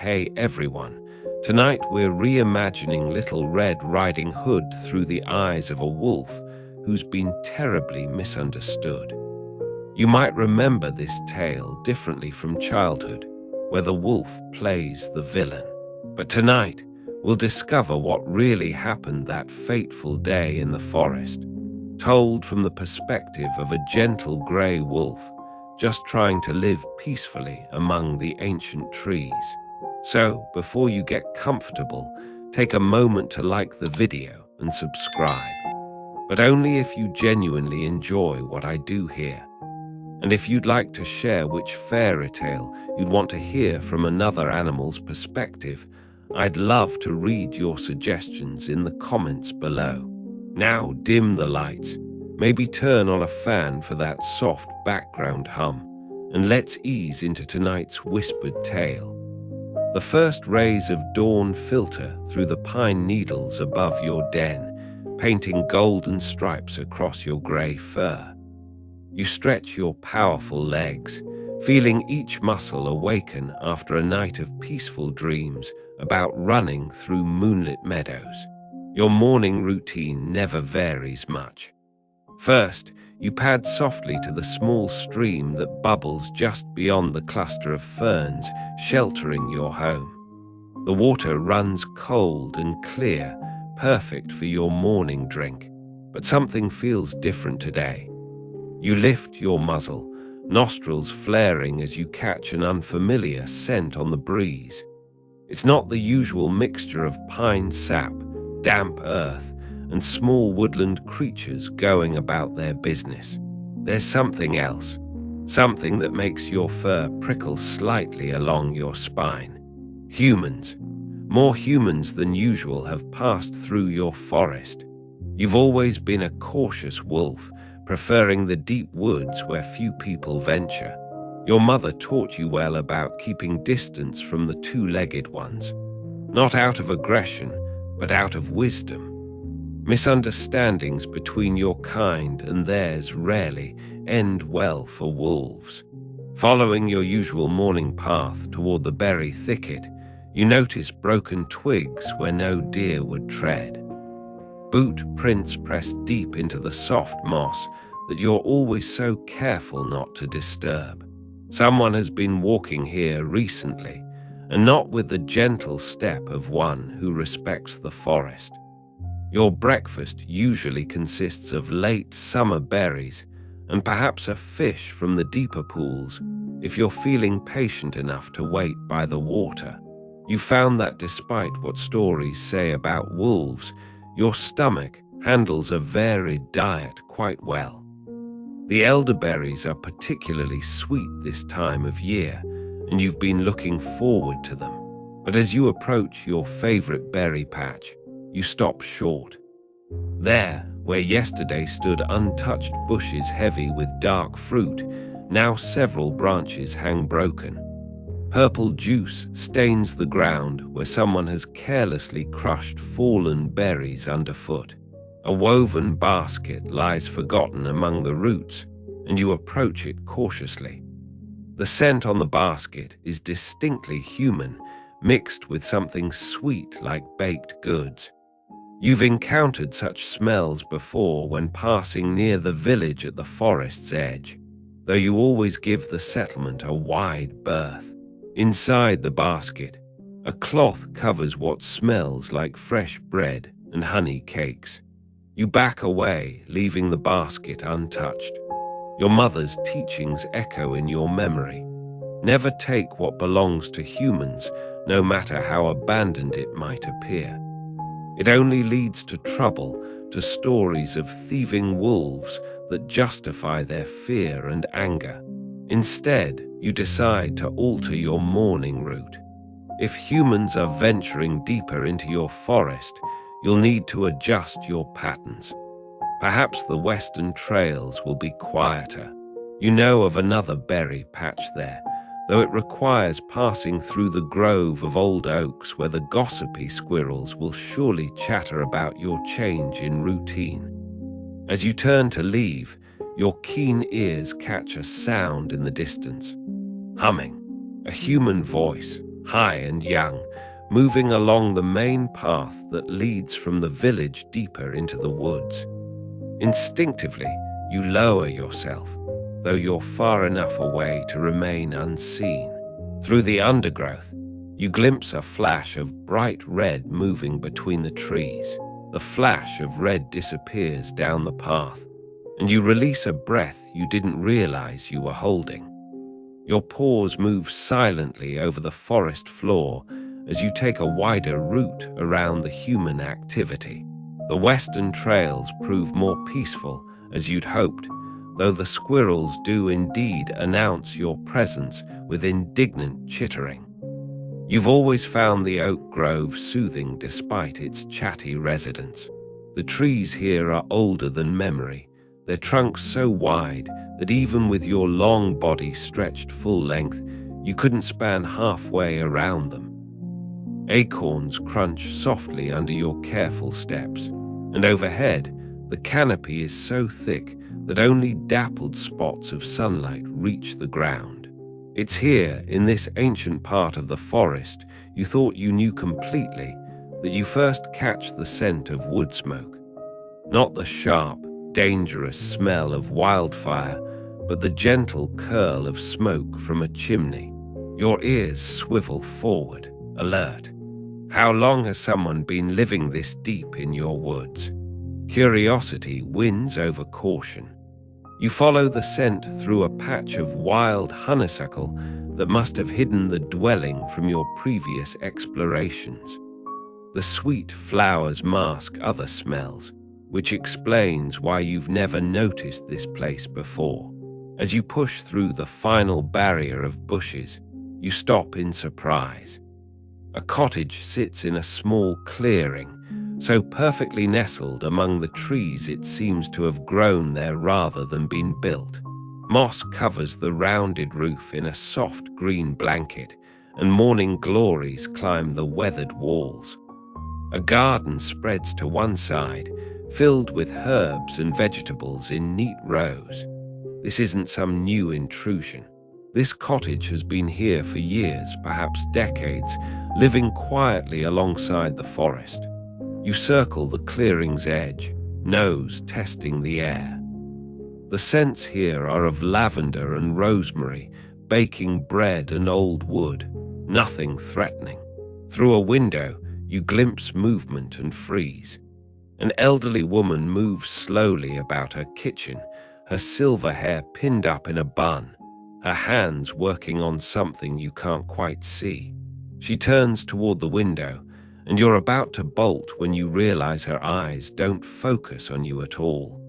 Hey everyone. Tonight we're reimagining Little Red Riding Hood through the eyes of a wolf who's been terribly misunderstood. You might remember this tale differently from childhood, where the wolf plays the villain. But tonight, we'll discover what really happened that fateful day in the forest, told from the perspective of a gentle grey wolf just trying to live peacefully among the ancient trees. So, before you get comfortable, take a moment to like the video and subscribe. But only if you genuinely enjoy what I do here. And if you'd like to share which fairy tale you'd want to hear from another animal's perspective, I'd love to read your suggestions in the comments below. Now dim the lights, maybe turn on a fan for that soft background hum, and let's ease into tonight's whispered tale. The first rays of dawn filter through the pine needles above your den, painting golden stripes across your grey fur. You stretch your powerful legs, feeling each muscle awaken after a night of peaceful dreams about running through moonlit meadows. Your morning routine never varies much. First, you pad softly to the small stream that bubbles just beyond the cluster of ferns sheltering your home. The water runs cold and clear, perfect for your morning drink, but something feels different today. You lift your muzzle, nostrils flaring as you catch an unfamiliar scent on the breeze. It's not the usual mixture of pine sap, damp earth, and small woodland creatures going about their business. There's something else, something that makes your fur prickle slightly along your spine. Humans. More humans than usual have passed through your forest. You've always been a cautious wolf, preferring the deep woods where few people venture. Your mother taught you well about keeping distance from the two-legged ones, not out of aggression, but out of wisdom. Misunderstandings between your kind and theirs rarely end well for wolves. Following your usual morning path toward the berry thicket, you notice broken twigs where no deer would tread. Boot prints press deep into the soft moss that you're always so careful not to disturb. Someone has been walking here recently, and not with the gentle step of one who respects the forest. Your breakfast usually consists of late summer berries and perhaps a fish from the deeper pools if you're feeling patient enough to wait by the water. You found that despite what stories say about wolves, your stomach handles a varied diet quite well. The elderberries are particularly sweet this time of year, and you've been looking forward to them. But as you approach your favorite berry patch, you stop short. There, where yesterday stood untouched bushes heavy with dark fruit, now several branches hang broken. Purple juice stains the ground where someone has carelessly crushed fallen berries underfoot. A woven basket lies forgotten among the roots, and you approach it cautiously. The scent on the basket is distinctly human, mixed with something sweet like baked goods. You've encountered such smells before when passing near the village at the forest's edge, though you always give the settlement a wide berth. Inside the basket, a cloth covers what smells like fresh bread and honey cakes. You back away, leaving the basket untouched. Your mother's teachings echo in your memory. Never take what belongs to humans, no matter how abandoned it might appear. It only leads to trouble, to stories of thieving wolves that justify their fear and anger. Instead, you decide to alter your morning route. If humans are venturing deeper into your forest, you'll need to adjust your patterns. Perhaps the western trails will be quieter. You know of another berry patch there, though it requires passing through the grove of old oaks where the gossipy squirrels will surely chatter about your change in routine. As you turn to leave, your keen ears catch a sound in the distance. Humming, a human voice, high and young, moving along the main path that leads from the village deeper into the woods. Instinctively, you lower yourself, though you're far enough away to remain unseen. Through the undergrowth, you glimpse a flash of bright red moving between the trees. The flash of red disappears down the path, and you release a breath you didn't realize you were holding. Your paws move silently over the forest floor as you take a wider route around the human activity. The western trails prove more peaceful, as you'd hoped, though the squirrels do indeed announce your presence with indignant chittering. You've always found the oak grove soothing despite its chatty residents. The trees here are older than memory, their trunks so wide that even with your long body stretched full length, you couldn't span halfway around them. Acorns crunch softly under your careful steps, and overhead, the canopy is so thick that only dappled spots of sunlight reach the ground. It's here, in this ancient part of the forest you thought you knew completely, that you first catch the scent of wood smoke. Not the sharp, dangerous smell of wildfire, but the gentle curl of smoke from a chimney. Your ears swivel forward, alert. How long has someone been living this deep in your woods? Curiosity wins over caution. You follow the scent through a patch of wild honeysuckle that must have hidden the dwelling from your previous explorations. The sweet flowers mask other smells, which explains why you've never noticed this place before. As you push through the final barrier of bushes, you stop in surprise. A cottage sits in a small clearing, so perfectly nestled among the trees it seems to have grown there rather than been built. Moss covers the rounded roof in a soft green blanket, and morning glories climb the weathered walls. A garden spreads to one side, filled with herbs and vegetables in neat rows. This isn't some new intrusion. This cottage has been here for years, perhaps decades, living quietly alongside the forest. You circle the clearing's edge, nose testing the air. The scents here are of lavender and rosemary, baking bread and old wood, nothing threatening. Through a window, you glimpse movement and freeze. An elderly woman moves slowly about her kitchen, her silver hair pinned up in a bun, her hands working on something you can't quite see. She turns toward the window, and you're about to bolt when you realize her eyes don't focus on you at all.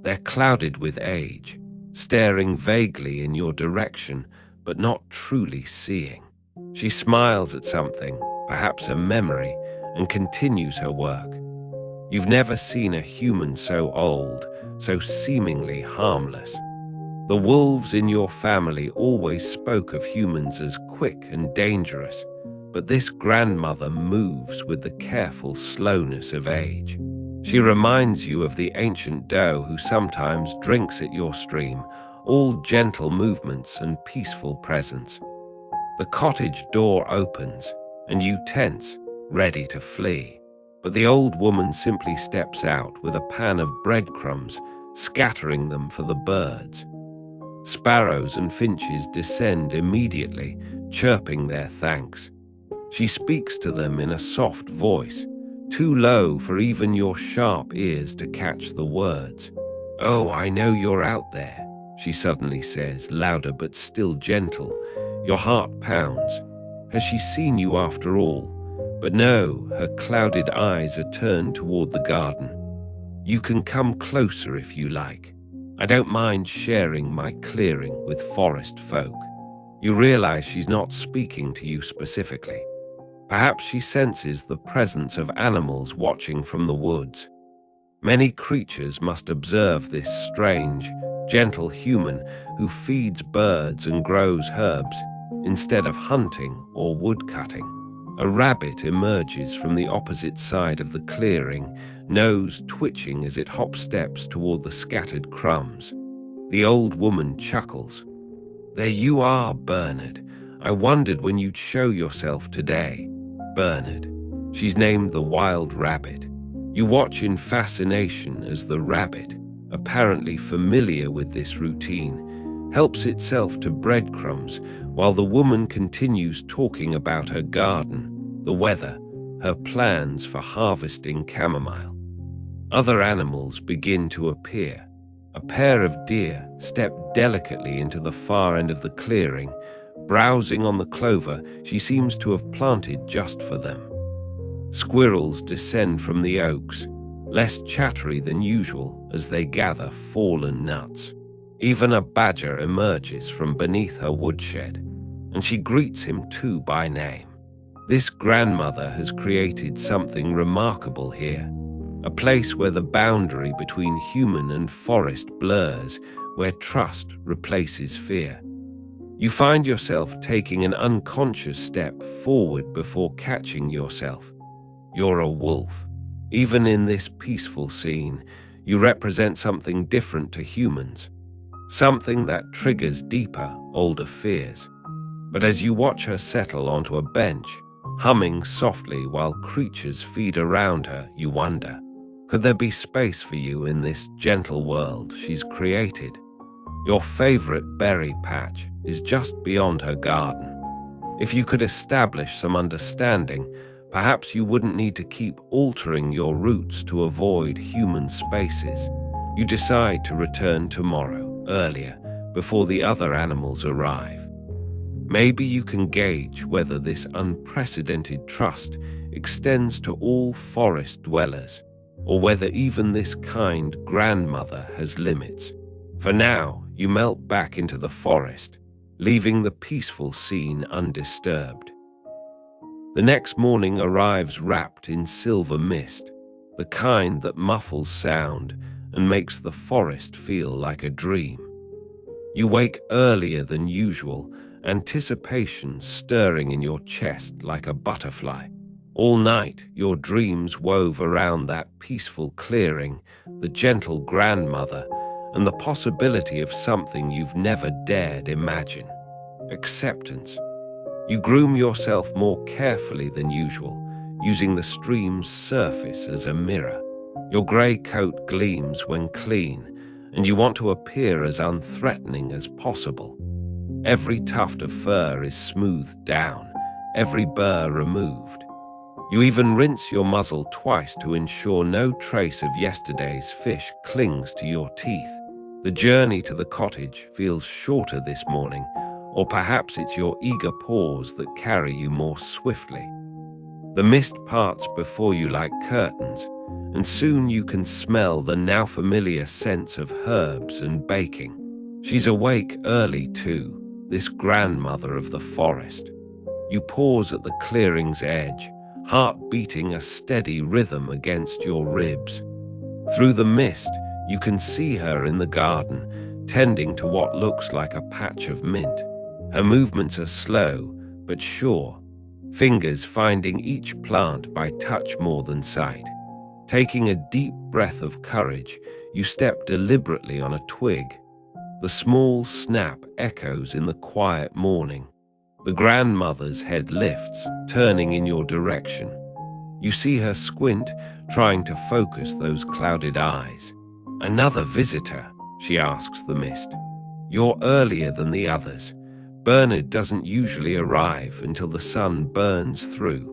They're clouded with age, staring vaguely in your direction, but not truly seeing. She smiles at something, perhaps a memory, and continues her work. You've never seen a human so old, so seemingly harmless. The wolves in your family always spoke of humans as quick and dangerous, but this grandmother moves with the careful slowness of age. She reminds you of the ancient doe who sometimes drinks at your stream, all gentle movements and peaceful presence. The cottage door opens, and you tense, ready to flee. But the old woman simply steps out with a pan of breadcrumbs, scattering them for the birds. Sparrows and finches descend immediately, chirping their thanks. She speaks to them in a soft voice, too low for even your sharp ears to catch the words. "Oh, I know you're out there," she suddenly says, louder but still gentle. Your heart pounds. Has she seen you after all? But no, her clouded eyes are turned toward the garden. "You can come closer if you like. I don't mind sharing my clearing with forest folk." You realize she's not speaking to you specifically. Perhaps she senses the presence of animals watching from the woods. Many creatures must observe this strange, gentle human who feeds birds and grows herbs instead of hunting or woodcutting. A rabbit emerges from the opposite side of the clearing, nose twitching as it hop-steps toward the scattered crumbs. The old woman chuckles. "There you are, Bernard. I wondered when you'd show yourself today. Bernard. She's named the wild rabbit. You watch in fascination as the rabbit, apparently familiar with this routine, helps itself to breadcrumbs while the woman continues talking about her garden, the weather, her plans for harvesting chamomile. Other animals begin to appear. A pair of deer step delicately into the far end of the clearing, browsing on the clover she seems to have planted just for them. Squirrels descend from the oaks, less chattery than usual as they gather fallen nuts. Even a badger emerges from beneath her woodshed, and she greets him too by name. This grandmother has created something remarkable here, a place where the boundary between human and forest blurs, where trust replaces fear. You find yourself taking an unconscious step forward before catching yourself. You're a wolf. Even in this peaceful scene, you represent something different to humans, something that triggers deeper, older fears. But as you watch her settle onto a bench, humming softly while creatures feed around her, you wonder, could there be space for you in this gentle world she's created? Your favorite berry patch is just beyond her garden. If you could establish some understanding, perhaps you wouldn't need to keep altering your routes to avoid human spaces. You decide to return tomorrow, earlier, before the other animals arrive. Maybe you can gauge whether this unprecedented trust extends to all forest dwellers, or whether even this kind grandmother has limits. For now, you melt back into the forest, leaving the peaceful scene undisturbed. The next morning arrives wrapped in silver mist, the kind that muffles sound and makes the forest feel like a dream. You wake earlier than usual, anticipation stirring in your chest like a butterfly. All night, your dreams wove around that peaceful clearing, the gentle grandmother, and the possibility of something you've never dared imagine: acceptance. You groom yourself more carefully than usual, using the stream's surface as a mirror. Your grey coat gleams when clean, and you want to appear as unthreatening as possible. Every tuft of fur is smoothed down, every burr removed. You even rinse your muzzle twice to ensure no trace of yesterday's fish clings to your teeth. The journey to the cottage feels shorter this morning, or perhaps it's your eager paws that carry you more swiftly. The mist parts before you like curtains, and soon you can smell the now familiar scents of herbs and baking. She's awake early too, this grandmother of the forest. You pause at the clearing's edge, heart beating a steady rhythm against your ribs. Through the mist, you can see her in the garden, tending to what looks like a patch of mint. Her movements are slow, but sure, fingers finding each plant by touch more than sight. Taking a deep breath of courage, you step deliberately on a twig. The small snap echoes in the quiet morning. The grandmother's head lifts, turning in your direction. You see her squint, trying to focus those clouded eyes. "Another visitor?" she asks the mist. "You're earlier than the others. Bernard doesn't usually arrive until the sun burns through."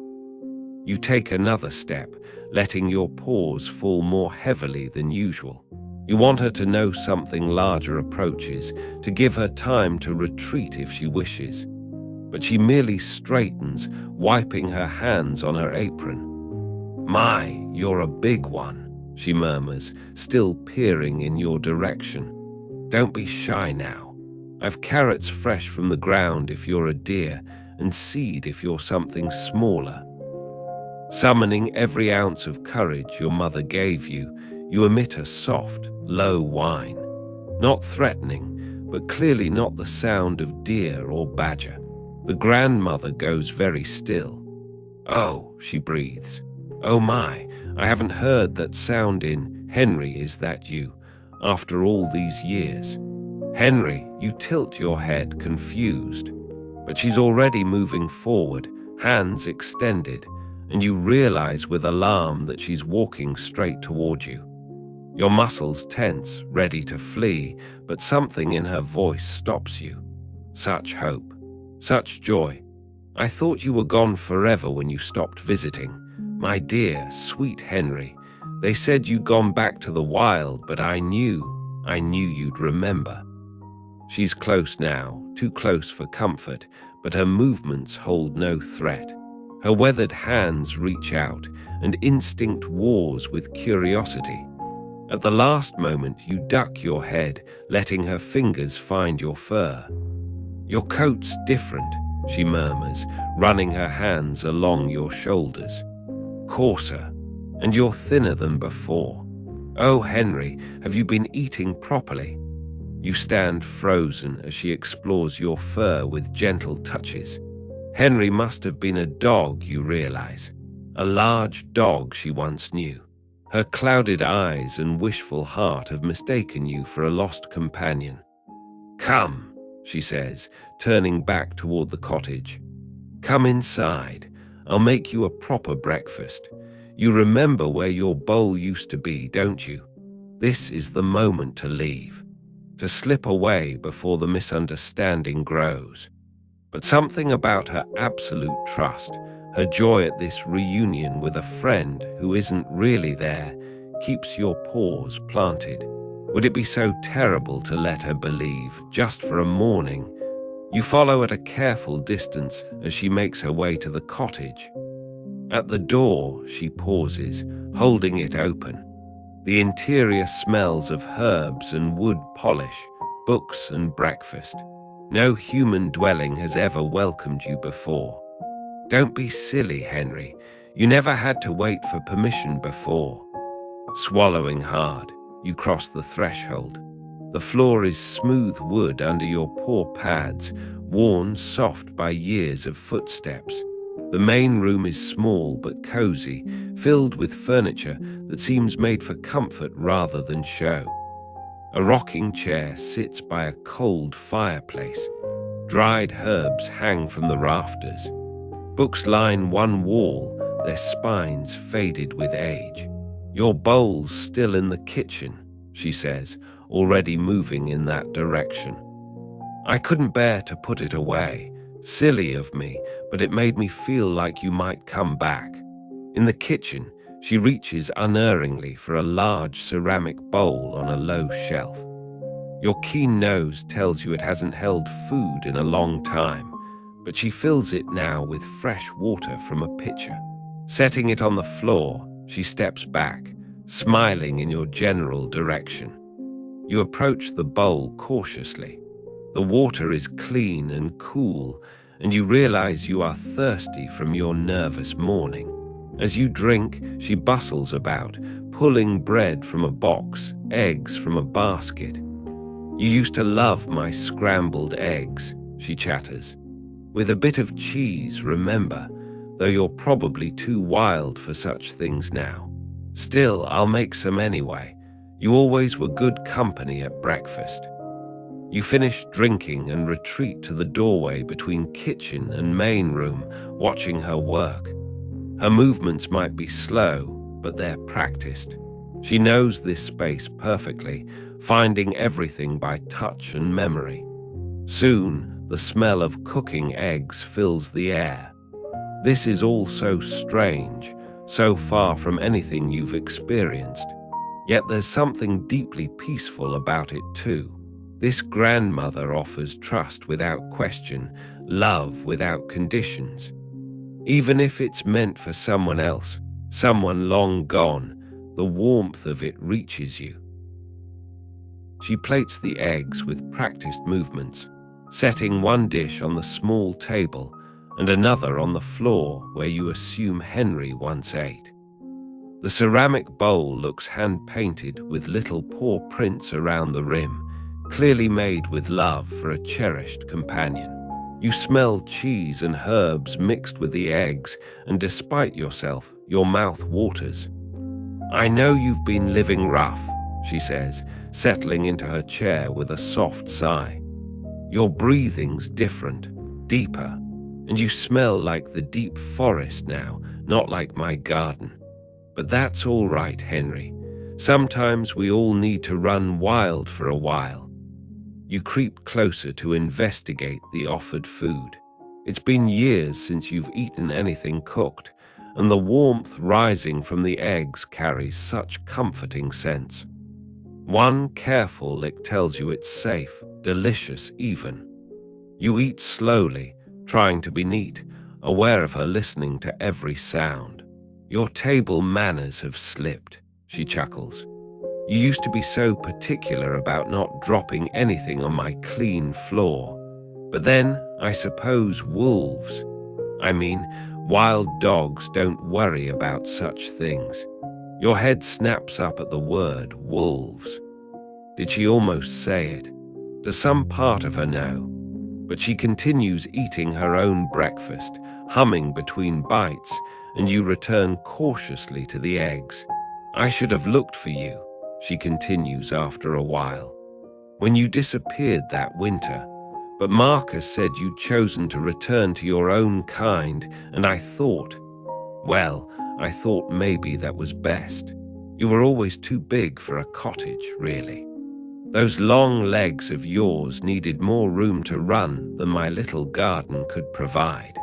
You take another step, letting your paws fall more heavily than usual. You want her to know something larger approaches, to give her time to retreat if she wishes. But she merely straightens, wiping her hands on her apron. "My, you're a big one," she murmurs, still peering in your direction. "Don't be shy now. I've carrots fresh from the ground if you're a deer, and seed if you're something smaller." Summoning every ounce of courage your mother gave you, you emit a soft, low whine. Not threatening, but clearly not the sound of deer or badger. The grandmother goes very still. "Oh," she breathes. "Oh my, I haven't heard that sound in Henry. Is that you? After all these years?" "Henry," you tilt your head, confused. but she's already moving forward, hands extended, and you realize with alarm that she's walking straight toward you. Your muscles tense, ready to flee, but something in her voice stops you. Such hope, such joy. I thought you were gone forever when you stopped visiting. My dear, sweet Henry. They said you'd gone back to the wild, but I knew you'd remember. She's close now, too close for comfort, but her movements hold no threat. Her weathered hands reach out, and instinct wars with curiosity. At the last moment, you duck your head, letting her fingers find your fur. Your coat's different, she murmurs, running her hands along your shoulders. Coarser, and you're thinner than before. Oh, Henry, have you been eating properly? You stand frozen as she explores your fur with gentle touches. Henry must have been a dog, you realize. A large dog she once knew. Her clouded eyes and wishful heart have mistaken you for a lost companion. Come, she says, turning back toward the cottage. Come inside. I'll make you a proper breakfast. You remember where your bowl used to be, don't you? This is the moment to leave, to slip away before the misunderstanding grows. But something about her absolute trust, her joy at this reunion with a friend who isn't really there, keeps your paws planted. Would it be so terrible to let her believe, just for a morning? You follow at a careful distance as she makes her way to the cottage. At the door, she pauses, holding it open. The interior smells of herbs and wood polish, books and breakfast. No human dwelling has ever welcomed you before. Don't be silly, Henry. You never had to wait for permission before. Swallowing hard, you cross the threshold. The floor is smooth wood under your paw pads, worn soft by years of footsteps. The main room is small but cozy, filled with furniture that seems made for comfort rather than show. A rocking chair sits by a cold fireplace. Dried herbs hang from the rafters. Books line one wall, their spines faded with age. Your bowl's still in the kitchen, she says, already moving in that direction. I couldn't bear to put it away. Silly of me, but it made me feel like you might come back. In the kitchen, she reaches unerringly for a large ceramic bowl on a low shelf. Your keen nose tells you it hasn't held food in a long time, but she fills it now with fresh water from a pitcher. Setting it on the floor, she steps back, smiling in your general direction. You approach the bowl cautiously. The water is clean and cool, and you realize you are thirsty from your nervous morning. As you drink, she bustles about, pulling bread from a box, eggs from a basket. You used to love my scrambled eggs, she chatters. With a bit of cheese, remember, though you're probably too wild for such things now. Still, I'll make some anyway. You always were good company at breakfast. You finish drinking and retreat to the doorway between kitchen and main room, watching her work. Her movements might be slow, but they're practiced. She knows this space perfectly, finding everything by touch and memory. Soon, the smell of cooking eggs fills the air. This is all so strange, so far from anything you've experienced. Yet there's something deeply peaceful about it too. This grandmother offers trust without question, love without conditions. Even if it's meant for someone else, someone long gone, the warmth of it reaches you. She plates the eggs with practiced movements, setting one dish on the small table and another on the floor where you assume Henry once ate. The ceramic bowl looks hand-painted with little paw prints around the rim, clearly made with love for a cherished companion. You smell cheese and herbs mixed with the eggs, and despite yourself, your mouth waters. I know you've been living rough, she says, settling into her chair with a soft sigh. Your breathing's different, deeper, and you smell like the deep forest now, not like my garden. But that's all right, Henry. Sometimes we all need to run wild for a while. You creep closer to investigate the offered food. It's been years since you've eaten anything cooked, and the warmth rising from the eggs carries such comforting scents. One careful lick tells you it's safe, delicious even. You eat slowly, trying to be neat, aware of her listening to every sound. Your table manners have slipped, she chuckles. You used to be so particular about not dropping anything on my clean floor. But then, I suppose wild dogs don't worry about such things. Your head snaps up at the word wolves. Did she almost say it? Does some part of her know? But she continues eating her own breakfast, humming between bites, and you return cautiously to the eggs. I should have looked for you, she continues after a while, when you disappeared that winter. But Marcus said you'd chosen to return to your own kind, and I thought maybe that was best. You were always too big for a cottage, really. Those long legs of yours needed more room to run than my little garden could provide.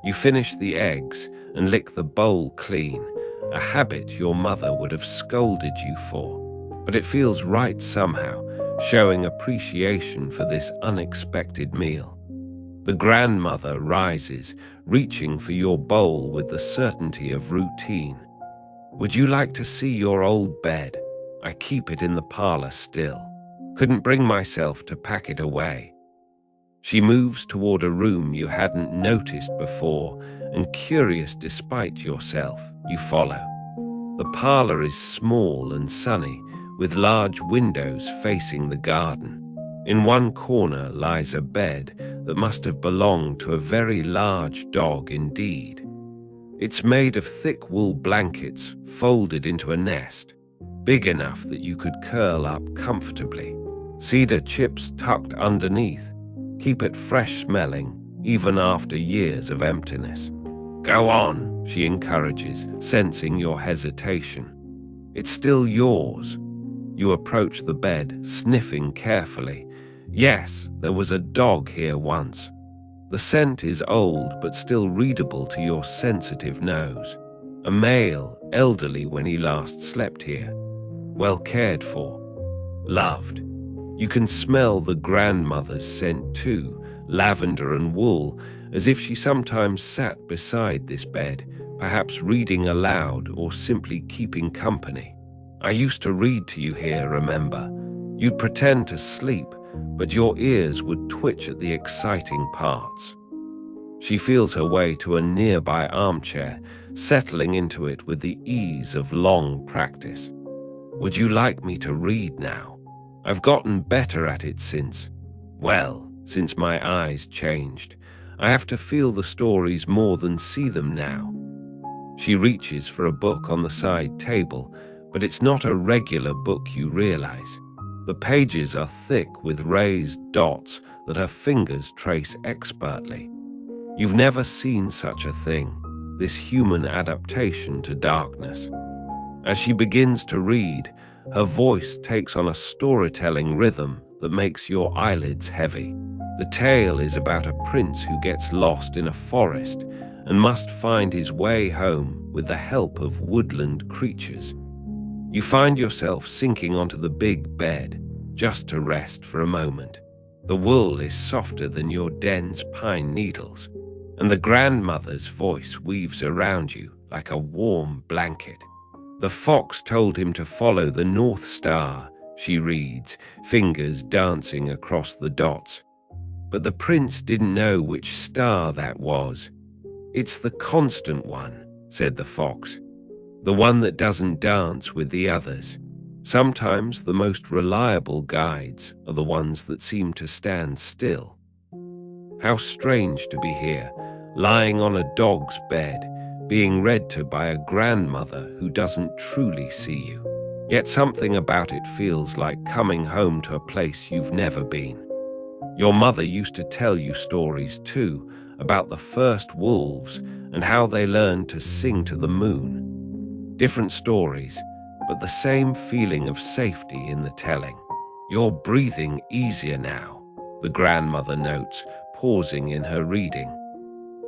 You finish the eggs and lick the bowl clean, a habit your mother would have scolded you for. But it feels right somehow, showing appreciation for this unexpected meal. The grandmother rises, reaching for your bowl with the certainty of routine. Would you like to see your old bed? I keep it in the parlor still. Couldn't bring myself to pack it away. She moves toward a room you hadn't noticed before, and curious despite yourself, you follow. The parlor is small and sunny, with large windows facing the garden. In one corner lies a bed that must have belonged to a very large dog indeed. It's made of thick wool blankets folded into a nest, big enough that you could curl up comfortably. Cedar chips tucked underneath keep it fresh smelling, even after years of emptiness. Go on, she encourages, sensing your hesitation. It's still yours. You approach the bed, sniffing carefully. Yes, there was a dog here once. The scent is old but still readable to your sensitive nose. A male, elderly when he last slept here. Well cared for. Loved. You can smell the grandmother's scent too, lavender and wool, as if she sometimes sat beside this bed, perhaps reading aloud or simply keeping company. I used to read to you here, remember? You'd pretend to sleep, but your ears would twitch at the exciting parts. She feels her way to a nearby armchair, settling into it with the ease of long practice. Would you like me to read now? I've gotten better at it since my eyes changed. I have to feel the stories more than see them now. She reaches for a book on the side table, but it's not a regular book, you realize. The pages are thick with raised dots that her fingers trace expertly. You've never seen such a thing, this human adaptation to darkness. As she begins to read, her voice takes on a storytelling rhythm that makes your eyelids heavy. The tale is about a prince who gets lost in a forest and must find his way home with the help of woodland creatures. You find yourself sinking onto the big bed, just to rest for a moment. The wool is softer than your dense pine needles, and the grandmother's voice weaves around you like a warm blanket. The fox told him to follow the North Star, she reads, fingers dancing across the dots. But the prince didn't know which star that was. It's the constant one, said the fox. The one that doesn't dance with the others. Sometimes the most reliable guides are the ones that seem to stand still. How strange to be here, lying on a dog's bed, being read to by a grandmother who doesn't truly see you. Yet something about it feels like coming home to a place you've never been. Your mother used to tell you stories too, about the first wolves and how they learned to sing to the moon. Different stories, but the same feeling of safety in the telling. You're breathing easier now, the grandmother notes, pausing in her reading.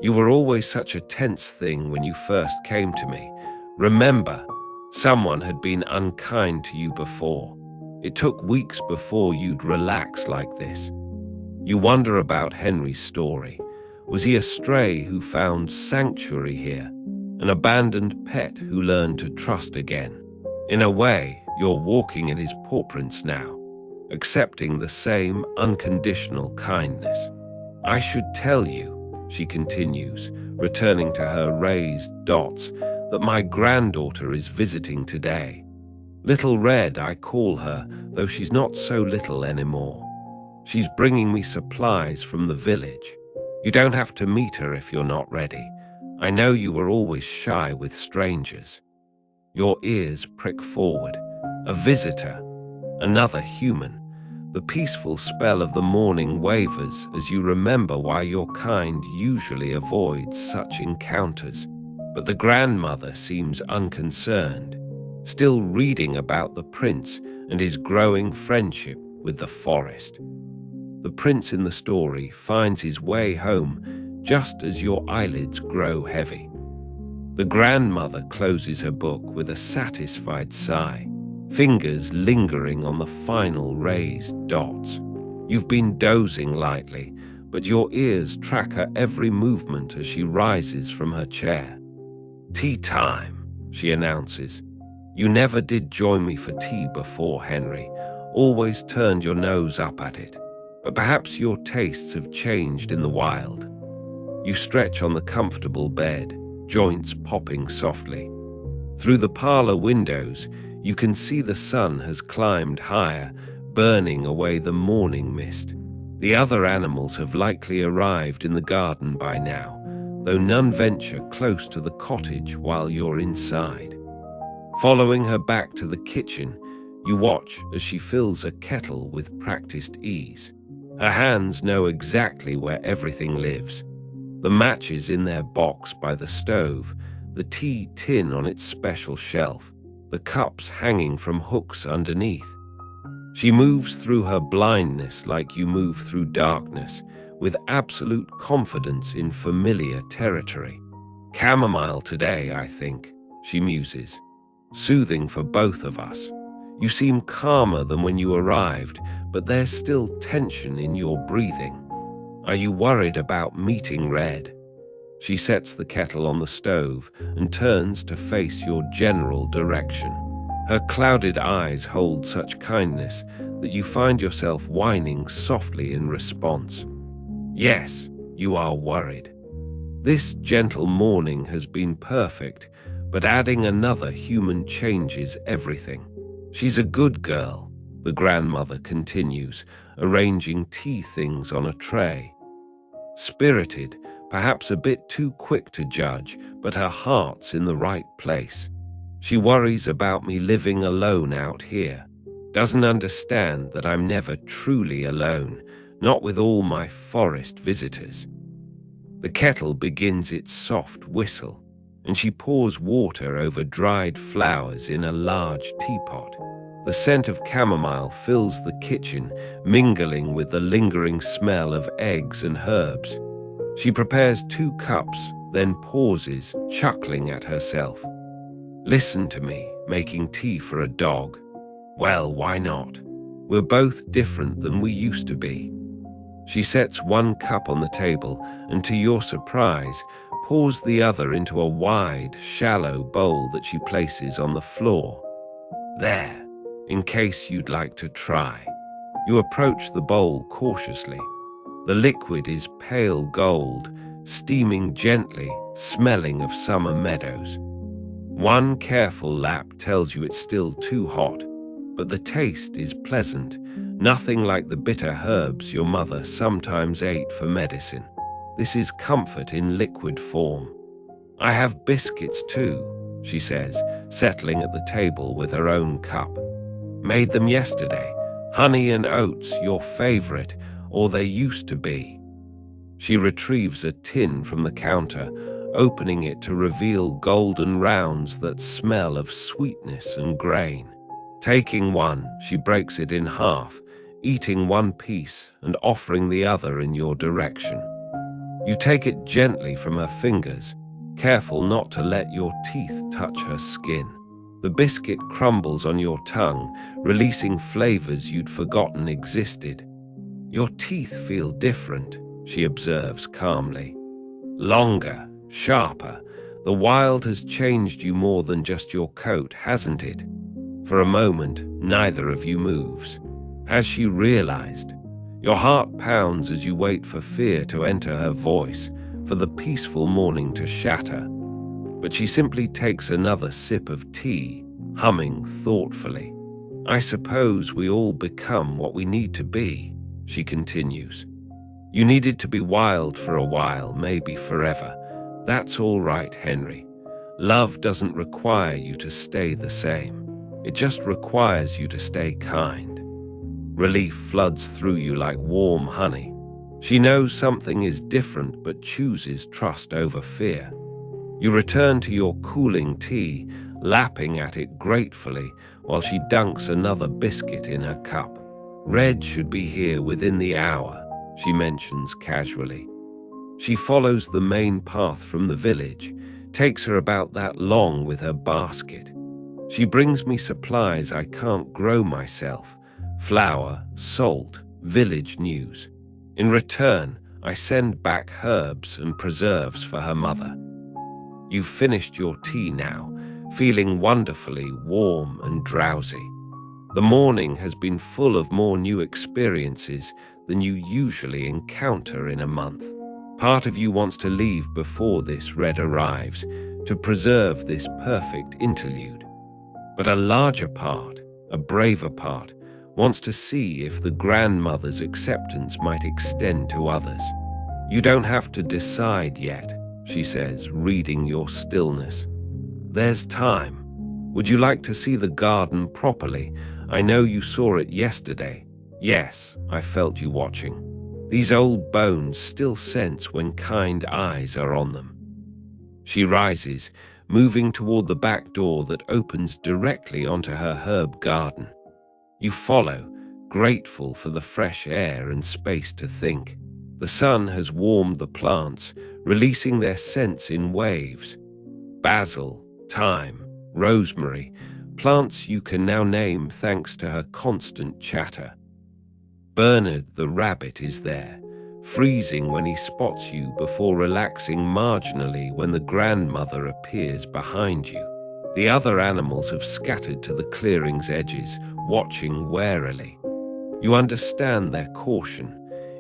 You were always such a tense thing when you first came to me. Remember, someone had been unkind to you before. It took weeks before you'd relax like this. You wonder about Henry's story. Was he a stray who found sanctuary here? An abandoned pet who learned to trust again? In a way, you're walking in his footprints now, accepting the same unconditional kindness. I should tell you, she continues, returning to her raised dots, that my granddaughter is visiting today. Little Red, I call her, though she's not so little anymore. She's bringing me supplies from the village. You don't have to meet her if you're not ready. I know you were always shy with strangers. Your ears prick forward. A visitor, another human. The peaceful spell of the morning wavers as you remember why your kind usually avoids such encounters. But the grandmother seems unconcerned, still reading about the prince and his growing friendship with the forest. The prince in the story finds his way home just as your eyelids grow heavy. The grandmother closes her book with a satisfied sigh, fingers lingering on the final raised dots. You've been dozing lightly, but your ears track her every movement as she rises from her chair. Tea time, she announces. You never did join me for tea before, Henry. Always turned your nose up at it. But perhaps your tastes have changed in the wild. You stretch on the comfortable bed, joints popping softly. Through the parlor windows, you can see the sun has climbed higher, burning away the morning mist. The other animals have likely arrived in the garden by now, though none venture close to the cottage while you're inside. Following her back to the kitchen, you watch as she fills a kettle with practiced ease. Her hands know exactly where everything lives. The matches in their box by the stove, the tea tin on its special shelf, the cups hanging from hooks underneath. She moves through her blindness like you move through darkness, with absolute confidence in familiar territory. Chamomile today, I think, she muses. Soothing for both of us. You seem calmer than when you arrived, but there's still tension in your breathing. Are you worried about meeting Red? She sets the kettle on the stove and turns to face your general direction. Her clouded eyes hold such kindness that you find yourself whining softly in response. Yes, you are worried. This gentle morning has been perfect, but adding another human changes everything. She's a good girl, the grandmother continues, arranging tea things on a tray. Spirited, perhaps a bit too quick to judge, but her heart's in the right place. She worries about me living alone out here. Doesn't understand that I'm never truly alone, not with all my forest visitors. The kettle begins its soft whistle, and she pours water over dried flowers in a large teapot. The scent of chamomile fills the kitchen, mingling with the lingering smell of eggs and herbs. She prepares 2 cups, then pauses, chuckling at herself. Listen to me, making tea for a dog. Well, why not? We're both different than we used to be. She sets 1 cup on the table and, to your surprise, pours the other into a wide, shallow bowl that she places on the floor. There, in case you'd like to try. You approach the bowl cautiously. The liquid is pale gold, steaming gently, smelling of summer meadows. 1 careful lap tells you it's still too hot, but the taste is pleasant, nothing like the bitter herbs your mother sometimes ate for medicine. This is comfort in liquid form. I have biscuits too, she says, settling at the table with her own cup. Made them yesterday. Honey and oats, your favorite, or they used to be. She retrieves a tin from the counter, opening it to reveal golden rounds that smell of sweetness and grain. Taking one, she breaks it in half, eating one piece and offering the other in your direction. You take it gently from her fingers, careful not to let your teeth touch her skin. The biscuit crumbles on your tongue, releasing flavors you'd forgotten existed. Your teeth feel different, she observes calmly. Longer, sharper. The wild has changed you more than just your coat, hasn't it? For a moment, neither of you moves. Has she realized? Your heart pounds as you wait for fear to enter her voice, for the peaceful morning to shatter. But she simply takes another sip of tea, humming thoughtfully. I suppose we all become what we need to be, she continues. You needed to be wild for a while, maybe forever. That's all right, Henry. Love doesn't require you to stay the same. It just requires you to stay kind. Relief floods through you like warm honey. She knows something is different but chooses trust over fear. You return to your cooling tea, lapping at it gratefully while she dunks another biscuit in her cup. Red should be here within the hour, she mentions casually. She follows the main path from the village, takes her about that long with her basket. She brings me supplies I can't grow myself, flour, salt, village news. In return, I send back herbs and preserves for her mother. You've finished your tea now, feeling wonderfully warm and drowsy. The morning has been full of more new experiences than you usually encounter in a month. Part of you wants to leave before this red arrives, to preserve this perfect interlude. But a larger part, a braver part, wants to see if the grandmother's acceptance might extend to others. You don't have to decide yet, she says, reading your stillness. There's time. Would you like to see the garden properly? I know you saw it yesterday. Yes, I felt you watching. These old bones still sense when kind eyes are on them. She rises, moving toward the back door that opens directly onto her herb garden. You follow, grateful for the fresh air and space to think. The sun has warmed the plants, releasing their scents in waves. Basil, thyme, rosemary, plants you can now name thanks to her constant chatter. Bernard the rabbit is there, freezing when he spots you before relaxing marginally when the grandmother appears behind you. The other animals have scattered to the clearing's edges, watching warily. You understand their caution.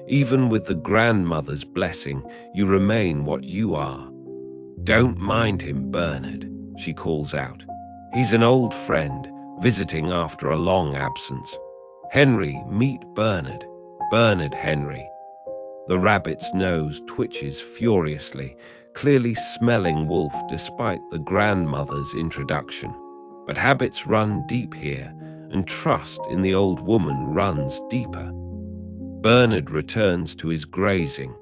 Even with the grandmother's blessing, you remain what you are. Don't mind him, Bernard, she calls out. He's an old friend, visiting after a long absence. Henry, meet Bernard. Bernard Henry. The rabbit's nose twitches furiously, clearly smelling wolf despite the grandmother's introduction. But habits run deep here, and trust in the old woman runs deeper. Bernard returns to his grazing,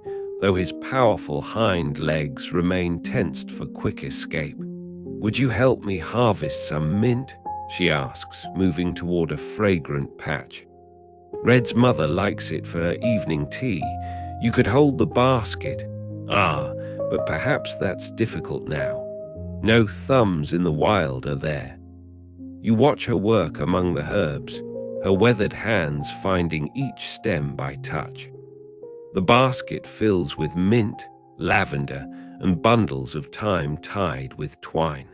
though his powerful hind legs remain tensed for quick escape. Would you help me harvest some mint? She asks, moving toward a fragrant patch. Red's mother likes it for her evening tea. You could hold the basket. Ah, but perhaps that's difficult now. No thumbs in the wild are there. You watch her work among the herbs, her weathered hands finding each stem by touch. The basket fills with mint, lavender, and bundles of thyme tied with twine.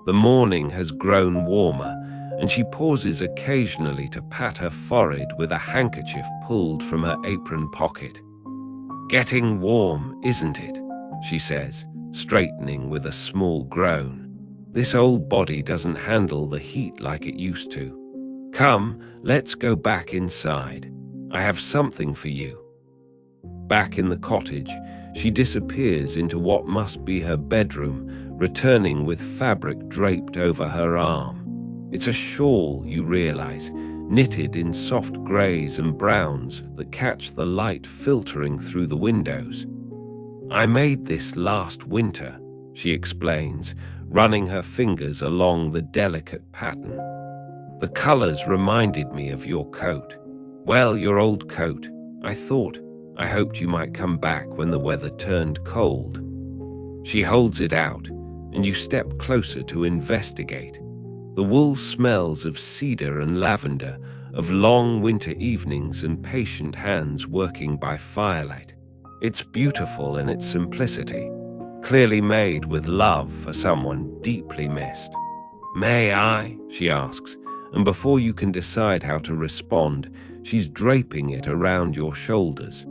The morning has grown warmer, and she pauses occasionally to pat her forehead with a handkerchief pulled from her apron pocket. Getting warm, isn't it? She says, straightening with a small groan. This old body doesn't handle the heat like it used to. Come, let's go back inside. I have something for you. Back in the cottage, she disappears into what must be her bedroom, returning with fabric draped over her arm. It's a shawl, you realize, knitted in soft greys and browns that catch the light filtering through the windows. "I made this last winter," she explains, running her fingers along the delicate pattern. "The colors reminded me of your coat. Well, your old coat. I hoped you might come back when the weather turned cold." She holds it out, and you step closer to investigate. The wool smells of cedar and lavender, of long winter evenings and patient hands working by firelight. It's beautiful in its simplicity, clearly made with love for someone deeply missed. "May I?" she asks, and before you can decide how to respond, she's draping it around your shoulders.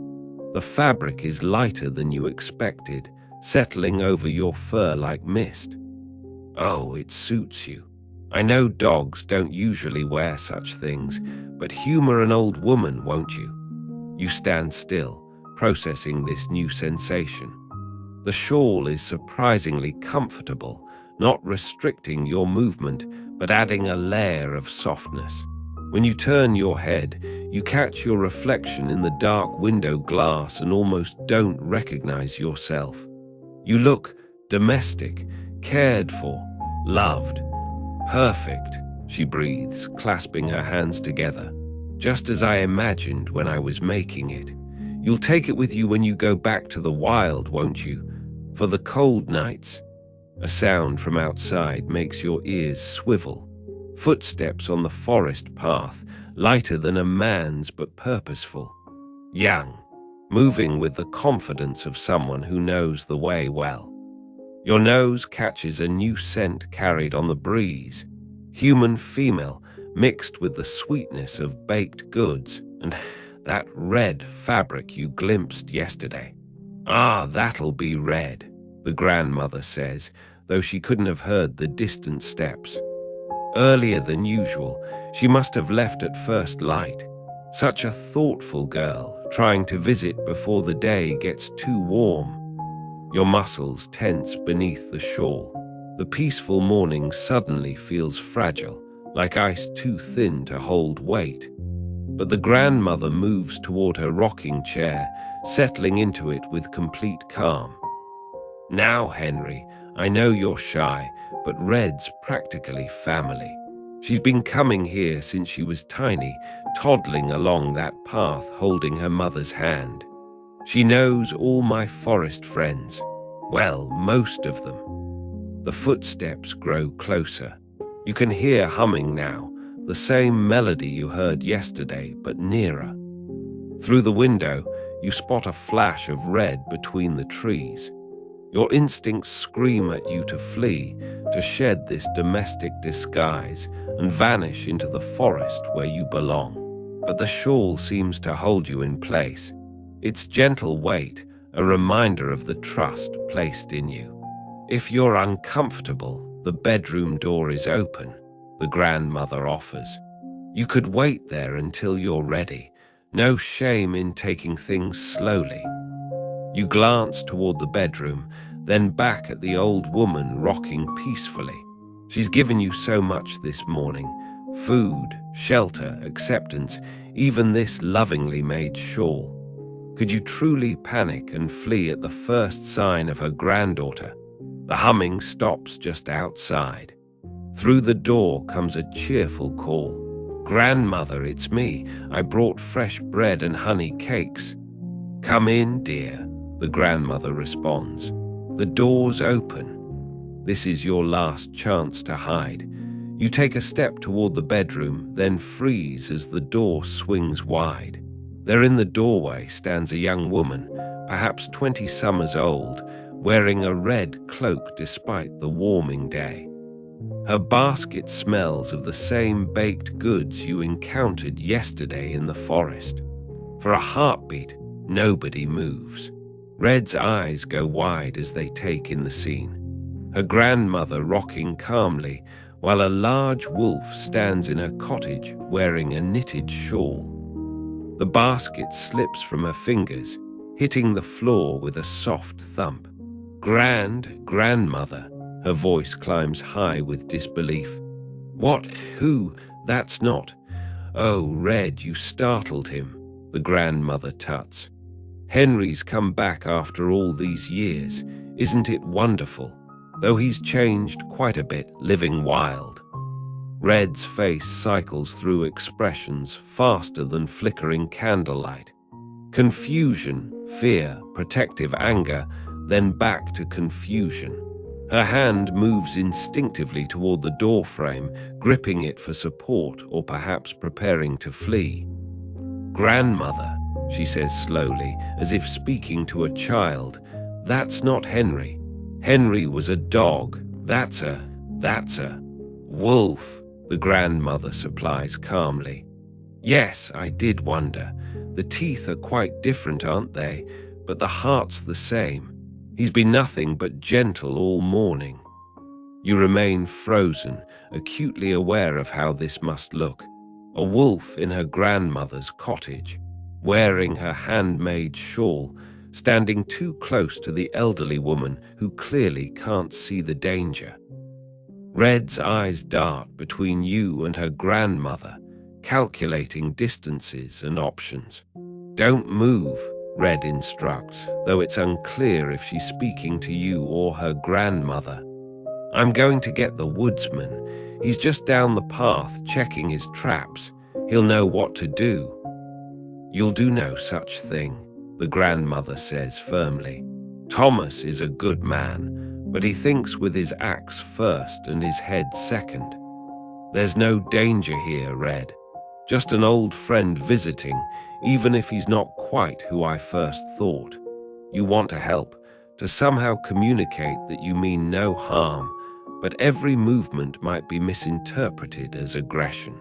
The fabric is lighter than you expected, settling over your fur like mist. "Oh, it suits you. I know dogs don't usually wear such things, but humor an old woman, won't you?" You stand still, processing this new sensation. The shawl is surprisingly comfortable, not restricting your movement, but adding a layer of softness. When you turn your head, you catch your reflection in the dark window glass and almost don't recognize yourself. You look domestic, cared for, loved. "Perfect," she breathes, clasping her hands together. "Just as I imagined when I was making it. You'll take it with you when you go back to the wild, won't you? For the cold nights." A sound from outside makes your ears swivel. Footsteps on the forest path, lighter than a man's but purposeful. Young, moving with the confidence of someone who knows the way well. Your nose catches a new scent carried on the breeze. Human female, mixed with the sweetness of baked goods and that red fabric you glimpsed yesterday. "Ah, that'll be red," the grandmother says, though she couldn't have heard the distant steps. Earlier than usual, she must have left at first light. Such a thoughtful girl, trying to visit before the day gets too warm. Your muscles tense beneath the shawl. The peaceful morning suddenly feels fragile, like ice too thin to hold weight. But the grandmother moves toward her rocking chair, settling into it with complete calm. "Now, Henry, I know you're shy, but Red's practically family. She's been coming here since she was tiny, toddling along that path holding her mother's hand. She knows all my forest friends. Well, most of them." The footsteps grow closer. You can hear humming now, the same melody you heard yesterday, but nearer. Through the window, you spot a flash of red between the trees. Your instincts scream at you to flee, to shed this domestic disguise and vanish into the forest where you belong. But the shawl seems to hold you in place. Its gentle weight, a reminder of the trust placed in you. If you're uncomfortable, the bedroom door is open, the grandmother offers. You could wait there until you're ready. No shame in taking things slowly. You glance toward the bedroom, then back at the old woman rocking peacefully. She's given you so much this morning: food, shelter, acceptance, even this lovingly made shawl. Could you truly panic and flee at the first sign of her granddaughter? The humming stops just outside. Through the door comes a cheerful call. "Grandmother, it's me. I brought fresh bread and honey cakes." "Come in, dear," the grandmother responds. The door's open. This is your last chance to hide. You take a step toward the bedroom, then freeze as the door swings wide. There in the doorway stands a young woman, perhaps 20 summers old, wearing a red cloak despite the warming day. Her basket smells of the same baked goods you encountered yesterday in the forest. For a heartbeat, nobody moves. Red's eyes go wide as they take in the scene. Her grandmother rocking calmly, while a large wolf stands in her cottage wearing a knitted shawl. The basket slips from her fingers, hitting the floor with a soft thump. Grandmother, her voice climbs high with disbelief. "What? Who? That's not..." "Oh, Red, you startled him," the grandmother tuts. "Henry's come back after all these years. Isn't it wonderful? Though he's changed quite a bit, living wild." Red's face cycles through expressions faster than flickering candlelight. Confusion, fear, protective anger, then back to confusion. Her hand moves instinctively toward the doorframe, gripping it for support or perhaps preparing to flee. "Grandmother," she says slowly, as if speaking to a child, "that's not Henry. Henry was a dog. That's a wolf," the grandmother supplies calmly. "Yes, I did wonder. The teeth are quite different, aren't they? But the heart's the same. He's been nothing but gentle all morning." You remain frozen, acutely aware of how this must look. A wolf in her grandmother's cottage, wearing her handmade shawl, standing too close to the elderly woman who clearly can't see the danger. Red's eyes dart between you and her grandmother, calculating distances and options. "Don't move," Red instructs, though it's unclear if she's speaking to you or her grandmother. "I'm going to get the woodsman. He's just down the path checking his traps. He'll know what to do." "You'll do no such thing," the grandmother says firmly. "Thomas is a good man, but he thinks with his axe first and his head second. There's no danger here, Red. Just an old friend visiting, even if he's not quite who I first thought. You want to help, to somehow communicate that you mean no harm, but every movement might be misinterpreted as aggression."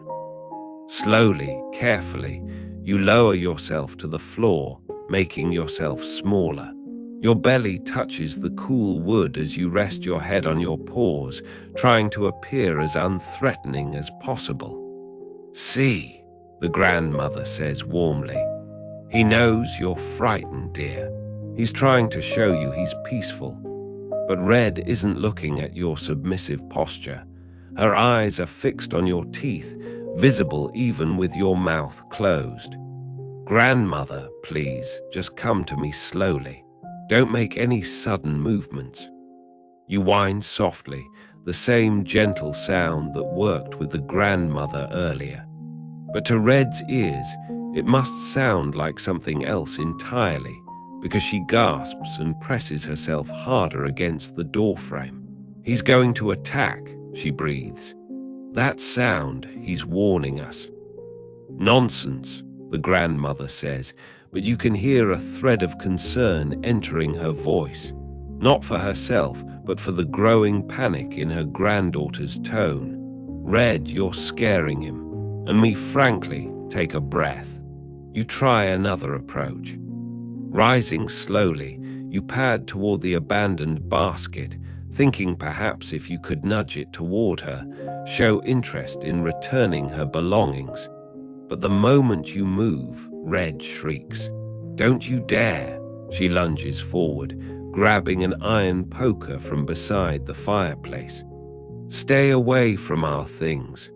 Slowly, carefully, you lower yourself to the floor, making yourself smaller. Your belly touches the cool wood as you rest your head on your paws, trying to appear as unthreatening as possible. "See," the grandmother says warmly. "He knows you're frightened, dear. He's trying to show you he's peaceful." But Red isn't looking at your submissive posture. Her eyes are fixed on your teeth, visible even with your mouth closed. "Grandmother, please, just come to me slowly. Don't make any sudden movements." You whine softly, the same gentle sound that worked with the grandmother earlier. But to Red's ears, it must sound like something else entirely, because she gasps and presses herself harder against the doorframe. "He's going to attack," she breathes. "That sound, he's warning us." "Nonsense," the grandmother says, but you can hear a thread of concern entering her voice, not for herself, but for the growing panic in her granddaughter's tone. "Red, you're scaring him. And me, frankly, take a breath." You try another approach. Rising slowly, you pad toward the abandoned basket, thinking perhaps if you could nudge it toward her, show interest in returning her belongings. But the moment you move, Red shrieks. "Don't you dare!" She lunges forward, grabbing an iron poker from beside the fireplace. "Stay away from our things."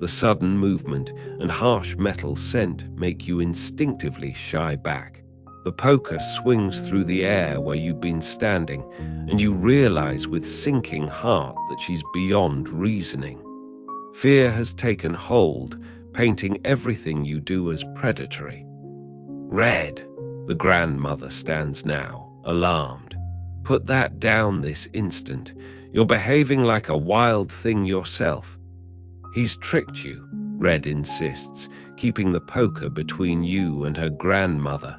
The sudden movement and harsh metal scent make you instinctively shy back. The poker swings through the air where you've been standing, and you realize with sinking heart that she's beyond reasoning. Fear has taken hold, painting everything you do as predatory. "Red," the grandmother stands now, alarmed. "Put that down this instant. You're behaving like a wild thing yourself." "He's tricked you," Red insists, keeping the poker between you and her grandmother.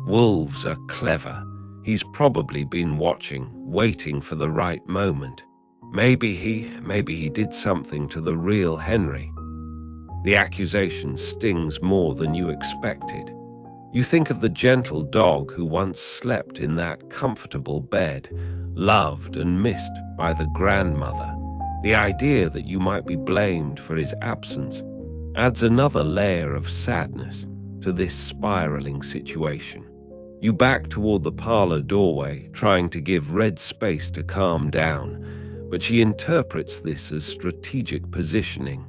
"Wolves are clever. He's probably been watching, waiting for the right moment. Maybe he did something to the real Henry." The accusation stings more than you expected. You think of the gentle dog who once slept in that comfortable bed, loved and missed by the grandmother. The idea that you might be blamed for his absence adds another layer of sadness to this spiraling situation. You back toward the parlor doorway, trying to give Red space to calm down, but she interprets this as strategic positioning.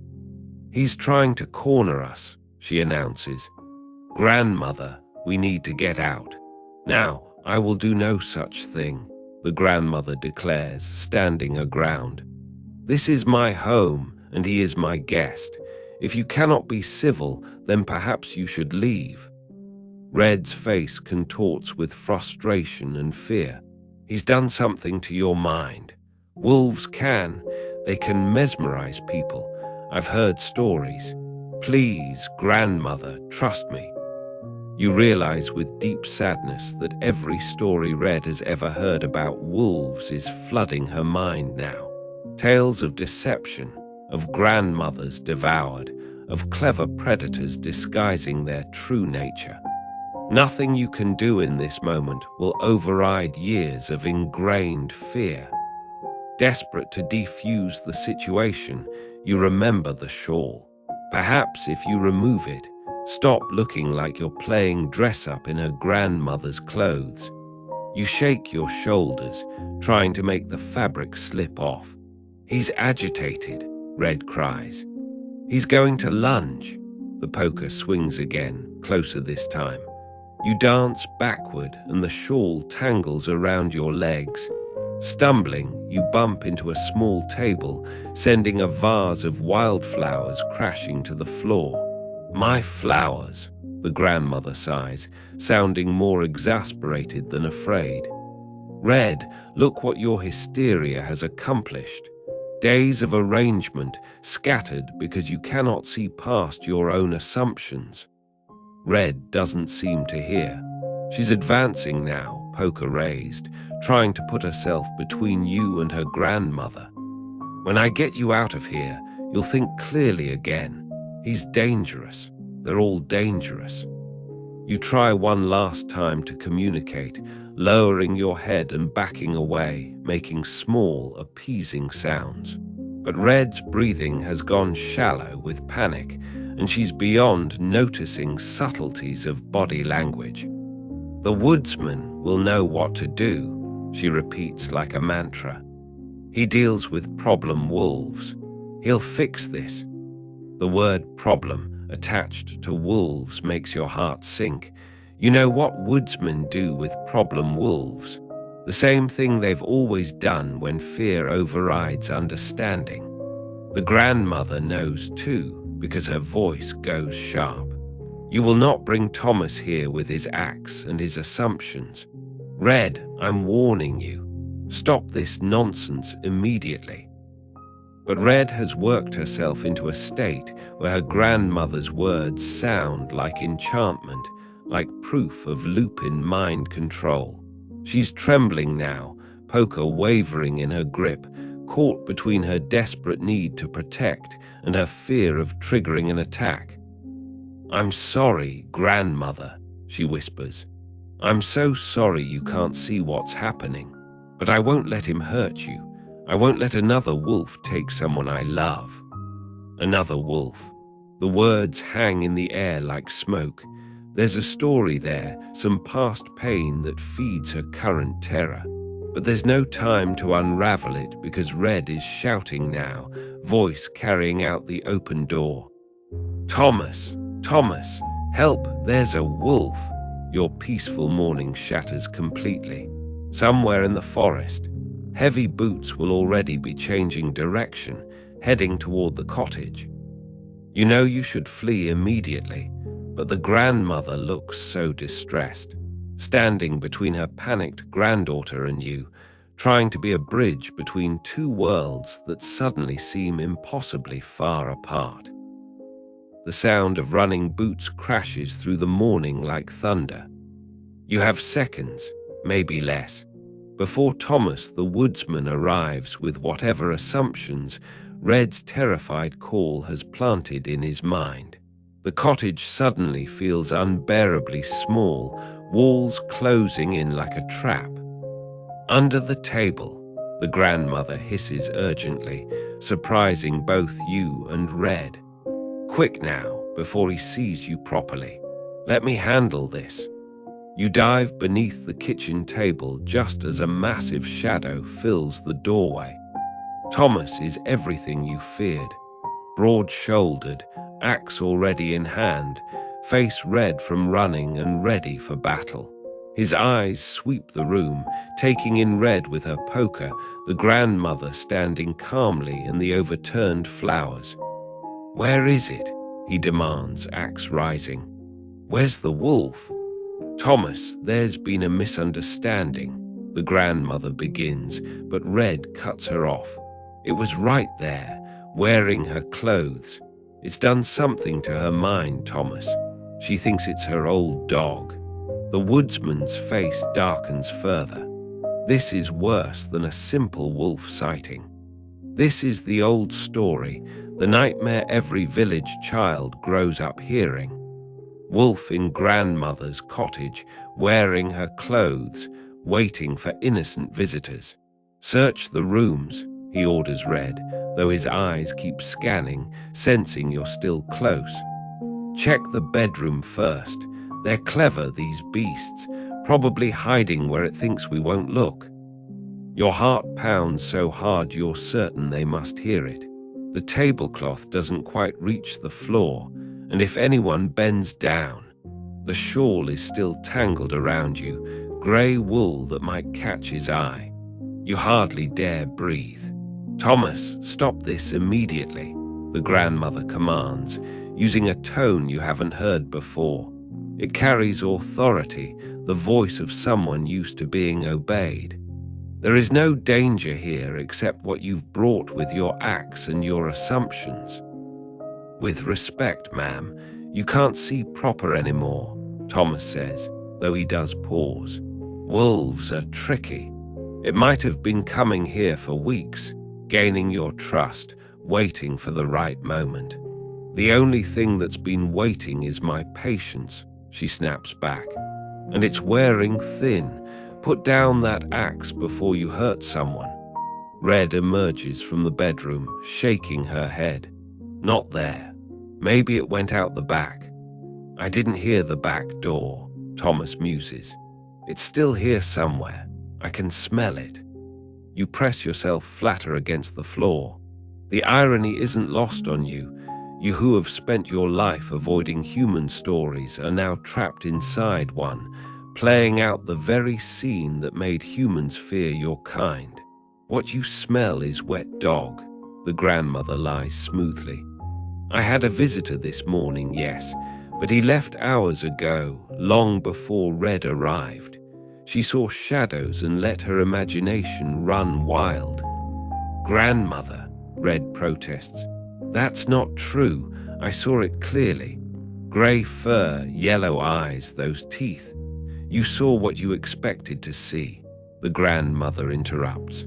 "He's trying to corner us," she announces. "Grandmother, we need to get out." "Now, I will do no such thing," the grandmother declares, standing her ground. "This is my home, and he is my guest. If you cannot be civil, then perhaps you should leave." Red's face contorts with frustration and fear. "He's done something to your mind. Wolves they can mesmerize people. I've heard stories. Please, grandmother, trust me." You realize with deep sadness that every story Red has ever heard about wolves is flooding her mind now. Tales of deception, of grandmothers devoured, of clever predators disguising their true nature. Nothing you can do in this moment will override years of ingrained fear. Desperate to defuse the situation, you remember the shawl. Perhaps if you remove it, stop looking like you're playing dress-up in her grandmother's clothes. You shake your shoulders, trying to make the fabric slip off. "He's agitated," Red cries. "He's going to lunge." The poker swings again, closer this time. You dance backward and the shawl tangles around your legs. Stumbling, you bump into a small table, sending a vase of wildflowers crashing to the floor. "My flowers," the grandmother sighs, sounding more exasperated than afraid. "Red, look what your hysteria has accomplished. Days of arrangement scattered because you cannot see past your own assumptions." Red doesn't seem to hear. She's advancing now, poker raised, trying to put herself between you and her grandmother. "When I get you out of here, you'll think clearly again. He's dangerous. They're all dangerous." You try one last time to communicate, lowering your head and backing away, making small, appeasing sounds. But Red's breathing has gone shallow with panic, and she's beyond noticing subtleties of body language. "The woodsman will know what to do," she repeats like a mantra. "He deals with problem wolves. He'll fix this." The word problem attached to wolves makes your heart sink. You know what woodsmen do with problem wolves. The same thing they've always done when fear overrides understanding. The grandmother knows too, because her voice goes sharp. "You will not bring Thomas here with his axe and his assumptions. Red, I'm warning you. Stop this nonsense immediately." But Red has worked herself into a state where her grandmother's words sound like enchantment, like proof of Lupin mind control. She's trembling now, poker wavering in her grip, caught between her desperate need to protect and her fear of triggering an attack. "I'm sorry, grandmother," she whispers. "I'm so sorry you can't see what's happening. But I won't let him hurt you. I won't let another wolf take someone I love." Another wolf. The words hang in the air like smoke. There's a story there, some past pain that feeds her current terror. But there's no time to unravel it because Red is shouting now, voice carrying out the open door. "Thomas, Thomas, help, there's a wolf." Your peaceful morning shatters completely. Somewhere in the forest, heavy boots will already be changing direction, heading toward the cottage. You know you should flee immediately, but the grandmother looks so distressed, standing between her panicked granddaughter and you, trying to be a bridge between two worlds that suddenly seem impossibly far apart. The sound of running boots crashes through the morning like thunder. You have seconds, maybe less, before Thomas the woodsman arrives with whatever assumptions Red's terrified call has planted in his mind. The cottage suddenly feels unbearably small, walls closing in like a trap. "Under the table," the grandmother hisses urgently, surprising both you and Red. "Quick now, before he sees you properly. Let me handle this." You dive beneath the kitchen table just as a massive shadow fills the doorway. Thomas is everything you feared. broad-shouldered, axe already in hand, face red from running and ready for battle. His eyes sweep the room, taking in Red with her poker, the grandmother standing calmly in the overturned flowers. "Where is it?" he demands, axe rising. "Where's the wolf?" "Thomas, there's been a misunderstanding," the grandmother begins, but Red cuts her off. "It was right there, wearing her clothes. It's done something to her mind, Thomas. She thinks it's her old dog." The woodsman's face darkens further. This is worse than a simple wolf sighting. This is the old story, the nightmare every village child grows up hearing. Wolf in grandmother's cottage, wearing her clothes, waiting for innocent visitors. "Search the rooms," he orders Red, though his eyes keep scanning, sensing you're still close. "Check the bedroom first. They're clever, these beasts, probably hiding where it thinks we won't look." Your heart pounds so hard you're certain they must hear it. The tablecloth doesn't quite reach the floor, and if anyone bends down, the shawl is still tangled around you, grey wool that might catch his eye. You hardly dare breathe. "Thomas, stop this immediately," the grandmother commands, using a tone you haven't heard before. It carries authority, the voice of someone used to being obeyed. "There is no danger here except what you've brought with your axe and your assumptions." "With respect, ma'am, you can't see proper anymore," Thomas says, though he does pause. "Wolves are tricky. It might have been coming here for weeks, gaining your trust, waiting for the right moment. The only thing that's been waiting is my patience," she snaps back. "And it's wearing thin. Put down that axe before you hurt someone." Red emerges from the bedroom, shaking her head. "Not there. Maybe it went out the back." "I didn't hear the back door," Thomas muses. "It's still here somewhere. I can smell it." You press yourself flatter against the floor. The irony isn't lost on you. You who have spent your life avoiding human stories are now trapped inside one, playing out the very scene that made humans fear your kind. "What you smell is wet dog," the grandmother lies smoothly. "I had a visitor this morning, yes, but he left hours ago, long before Red arrived. She saw shadows and let her imagination run wild." "Grandmother," Red protests. "That's not true. I saw it clearly. Grey fur, yellow eyes, those teeth. You saw what you expected to see," the grandmother interrupts.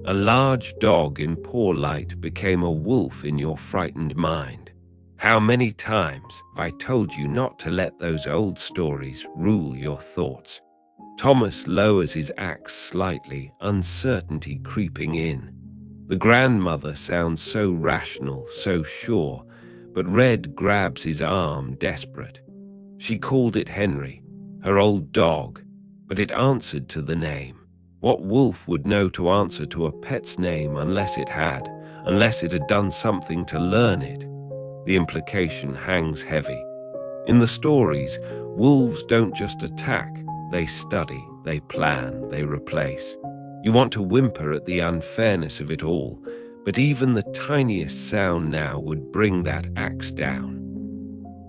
"A large dog in poor light became a wolf in your frightened mind. How many times have I told you not to let those old stories rule your thoughts?" Thomas lowers his axe slightly, uncertainty creeping in. The grandmother sounds so rational, so sure, but Red grabs his arm, desperate. She called it Henry, her old dog, but it answered to the name. What wolf would know to answer to a pet's name unless it had done something to learn it? The implication hangs heavy. In the stories, wolves don't just attack, they study, they plan, they replace. You want to whimper at the unfairness of it all, but even the tiniest sound now would bring that axe down.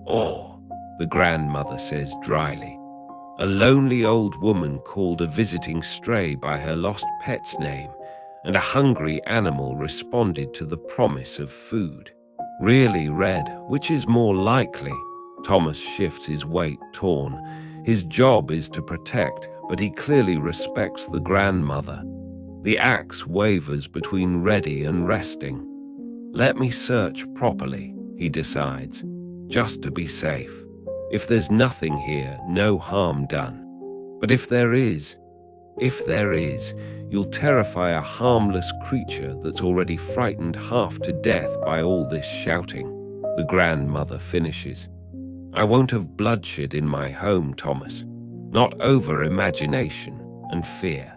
"Oh," the grandmother says dryly. "A lonely old woman called a visiting stray by her lost pet's name, and a hungry animal responded to the promise of food. Really, Red, which is more likely?" Thomas shifts his weight, torn. His job is to protect, but he clearly respects the grandmother. The axe wavers between ready and resting. "Let me search properly," he decides, "just to be safe. If there's nothing here, no harm done. But if there is, you'll terrify a harmless creature that's already frightened half to death by all this shouting," the grandmother finishes. "I won't have bloodshed in my home, Thomas. Not over imagination and fear."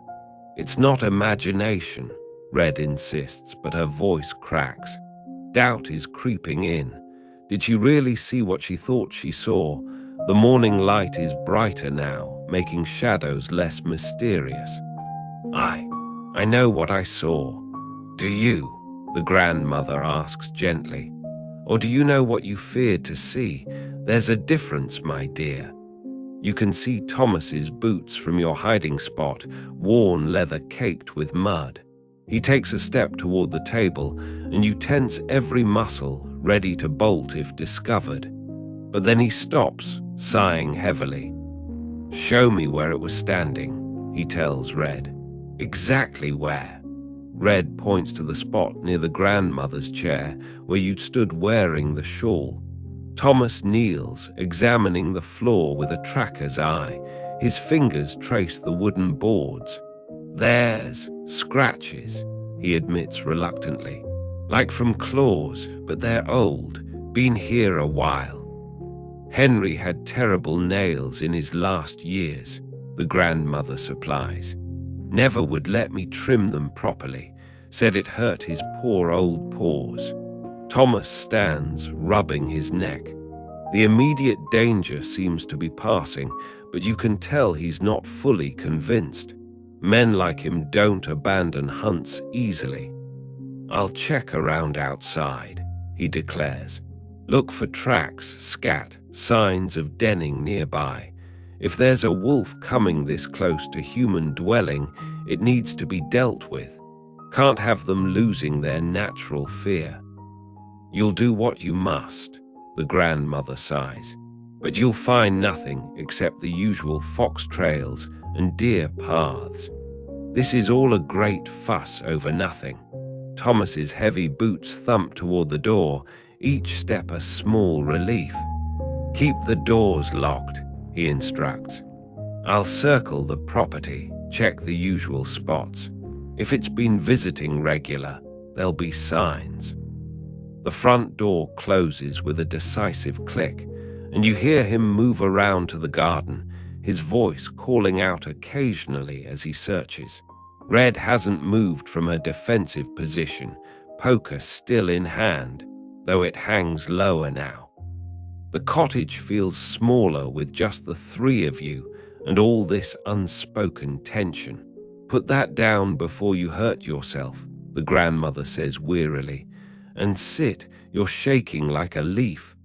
"It's not imagination," Red insists, but her voice cracks. Doubt is creeping in. Did she really see what she thought she saw? The morning light is brighter now, making shadows less mysterious. I know what I saw. Do you? The grandmother asks gently. Or do you know what you feared to see? There's a difference, my dear. You can see Thomas's boots from your hiding spot, worn leather caked with mud. He takes a step toward the table, and you tense every muscle, ready to bolt if discovered. But then he stops, sighing heavily. Show me where it was standing, he tells Red. Exactly where? Red points to the spot near the grandmother's chair where you'd stood wearing the shawl. Thomas kneels, examining the floor with a tracker's eye. His fingers trace the wooden boards. There's scratches, he admits reluctantly. Like from claws, but they're old, been here a while. Henry had terrible nails in his last years, the grandmother supplies. Never would let me trim them properly, said it hurt his poor old paws. Thomas stands, rubbing his neck. The immediate danger seems to be passing, but you can tell he's not fully convinced. Men like him don't abandon hunts easily. I'll check around outside, he declares. Look for tracks, scat, signs of denning nearby. If there's a wolf coming this close to human dwelling, it needs to be dealt with. Can't have them losing their natural fear. You'll do what you must, the grandmother sighs, but you'll find nothing except the usual fox trails and deer paths. This is all a great fuss over nothing. Thomas's heavy boots thump toward the door, each step a small relief. Keep the doors locked, he instructs. I'll circle the property, check the usual spots. If it's been visiting regular, there'll be signs. The front door closes with a decisive click, and you hear him move around to the garden, his voice calling out occasionally as he searches. Red hasn't moved from her defensive position, poker still in hand, though it hangs lower now. The cottage feels smaller with just the three of you and all this unspoken tension. Put that down before you hurt yourself, the grandmother says wearily. And sit, you're shaking like a leaf.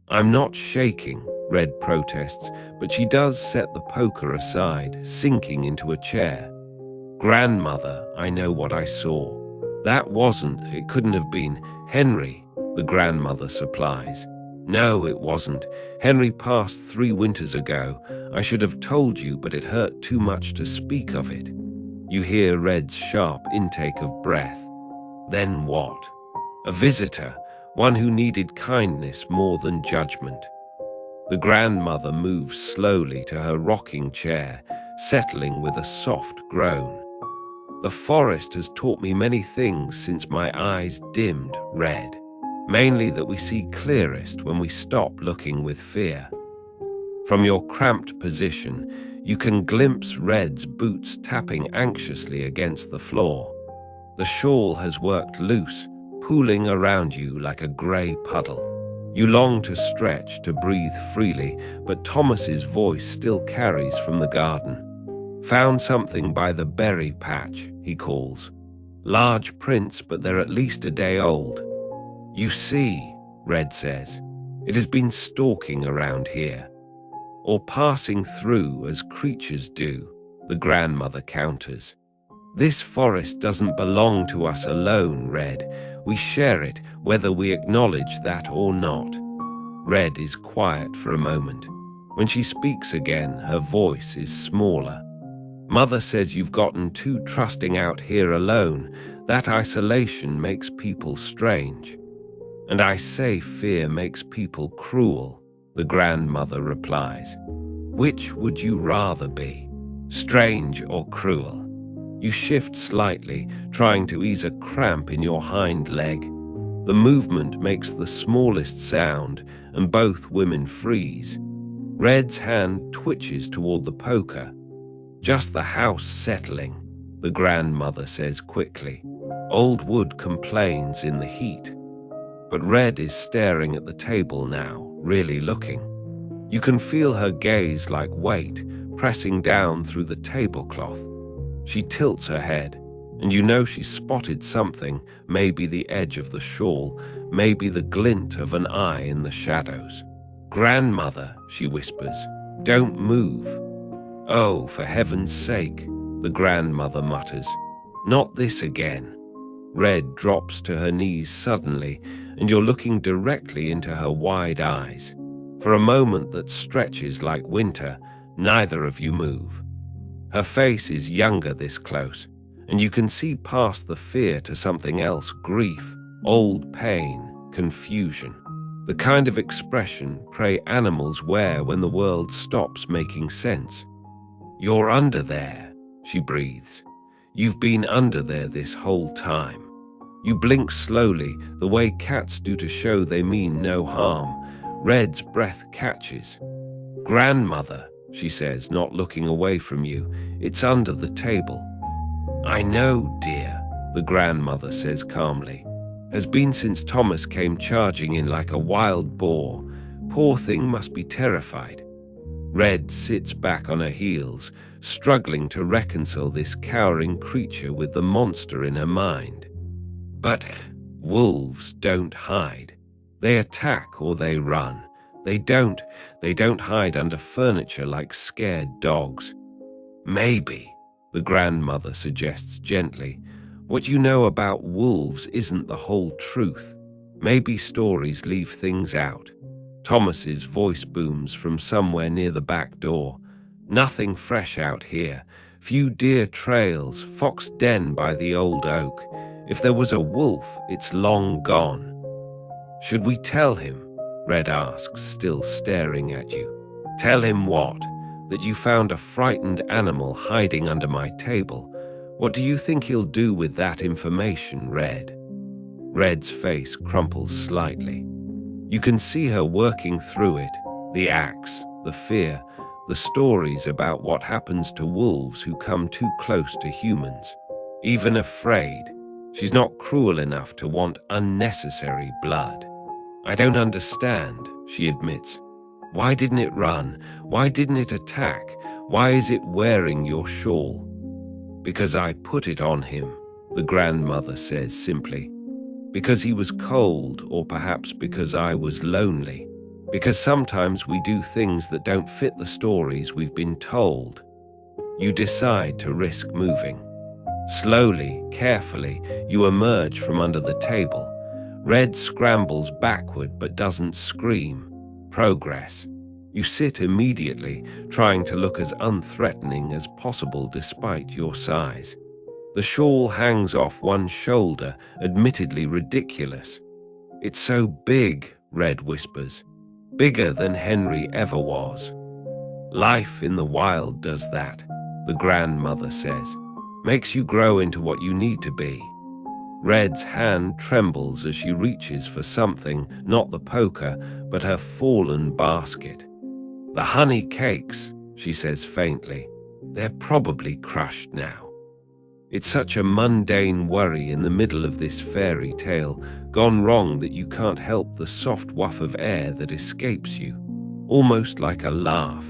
I'm not shaking, Red protests, but she does set the poker aside, sinking into a chair. Grandmother, I know what I saw. It couldn't have been Henry, the grandmother supplies. No, it wasn't. Henry passed 3 winters ago. I should have told you, but it hurt too much to speak of it. You hear Red's sharp intake of breath. Then what? A visitor, one who needed kindness more than judgment. The grandmother moves slowly to her rocking chair, settling with a soft groan. The forest has taught me many things since my eyes dimmed, Red. Mainly that we see clearest when we stop looking with fear. From your cramped position, you can glimpse Red's boots tapping anxiously against the floor. The shawl has worked loose, pooling around you like a grey puddle. You long to stretch, to breathe freely, but Thomas's voice still carries from the garden. Found something by the berry patch, he calls. Large prints, but they're at least a day old. You see, Red says, it has been stalking around here. Or passing through as creatures do, the grandmother counters. This forest doesn't belong to us alone, Red. We share it, whether we acknowledge that or not. Red is quiet for a moment. When she speaks again, her voice is smaller. Mother says you've gotten too trusting out here alone. That isolation makes people strange. And I say fear makes people cruel, the grandmother replies. Which would you rather be, strange or cruel? You shift slightly, trying to ease a cramp in your hind leg. The movement makes the smallest sound, and both women freeze. Red's hand twitches toward the poker. Just the house settling, the grandmother says quickly. Old wood complains in the heat. but Red is staring at the table now, really looking. You can feel her gaze like weight pressing down through the tablecloth. She tilts her head, and you know she's spotted something, maybe the edge of the shawl, maybe the glint of an eye in the shadows. "Grandmother," she whispers, "don't move." "Oh, for heaven's sake," the grandmother mutters. "Not this again." Red drops to her knees suddenly, and you're looking directly into her wide eyes. For a moment that stretches like winter, neither of you move. Her face is younger this close, and you can see past the fear to something else: grief, old pain, confusion. The kind of expression prey animals wear when the world stops making sense. "You're under there," she breathes. "You've been under there this whole time." You blink slowly, the way cats do to show they mean no harm. Red's breath catches. "Grandmother," she says, not looking away from you, "it's under the table." "I know, dear," the grandmother says calmly. "Has been since Thomas came charging in like a wild boar. Poor thing must be terrified." Red sits back on her heels, struggling to reconcile this cowering creature with the monster in her mind. But wolves don't hide. They attack or they run. They don't hide under furniture like scared dogs. "Maybe," the grandmother suggests gently, "what you know about wolves isn't the whole truth. Maybe stories leave things out." Thomas's voice booms from somewhere near the back door. "Nothing fresh out here. Few deer trails, fox den by the old oak. If there was a wolf, it's long gone." "Should we tell him?" Red asks, still staring at you. "Tell him what? That you found a frightened animal hiding under my table? What do you think he'll do with that information, Red?" Red's face crumples slightly. You can see her working through it, the axe, the fear, the stories about what happens to wolves who come too close to humans. Even afraid, she's not cruel enough to want unnecessary blood. "I don't understand," she admits. "Why didn't it run? Why didn't it attack? Why is it wearing your shawl?" "Because I put it on him," the grandmother says simply. "Because he was cold, or perhaps because I was lonely. Because sometimes we do things that don't fit the stories we've been told." You decide to risk moving. Slowly, carefully, you emerge from under the table. Red scrambles backward but doesn't scream. Progress. You sit immediately, trying to look as unthreatening as possible despite your size. The shawl hangs off one shoulder, admittedly ridiculous. "It's so big," Red whispers. "Bigger than Henry ever was." "Life in the wild does that," the grandmother says. "Makes you grow into what you need to be." Red's hand trembles as she reaches for something, not the poker, but her fallen basket. "The honey cakes," she says faintly. "They're probably crushed now." It's such a mundane worry in the middle of this fairy tale, gone wrong, that you can't help the soft waft of air that escapes you, almost like a laugh.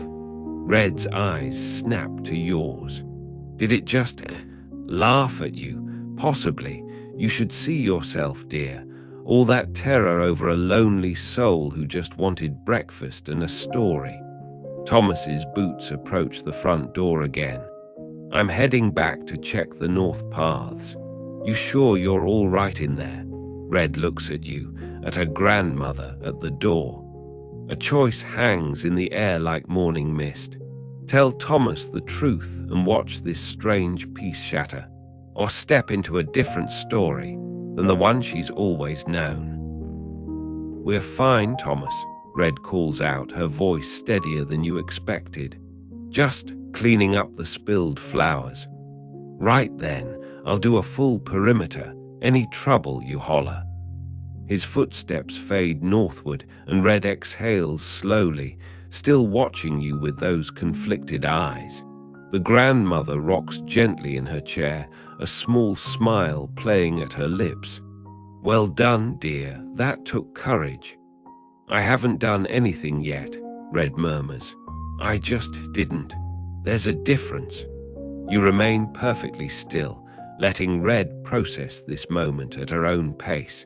Red's eyes snap to yours. Did it just laugh at you? Possibly. You should see yourself, dear. All that terror over a lonely soul who just wanted breakfast and a story. Thomas's boots approach the front door again. "I'm heading back to check the north paths. You sure you're all right in there?" Red looks at you, at her grandmother, at the door. A choice hangs in the air like morning mist. Tell Thomas the truth and watch this strange peace shatter, or step into a different story than the one she's always known. "We're fine, Thomas," Red calls out, her voice steadier than you expected. "Just cleaning up the spilled flowers." "Right then, I'll do a full perimeter. Any trouble, you holler." His footsteps fade northward, and Red exhales slowly, still watching you with those conflicted eyes. The grandmother rocks gently in her chair, a small smile playing at her lips. Well done, dear. That took courage. I haven't done anything yet, Red murmurs. I just didn't. There's a difference. You remain perfectly still, letting Red process this moment at her own pace.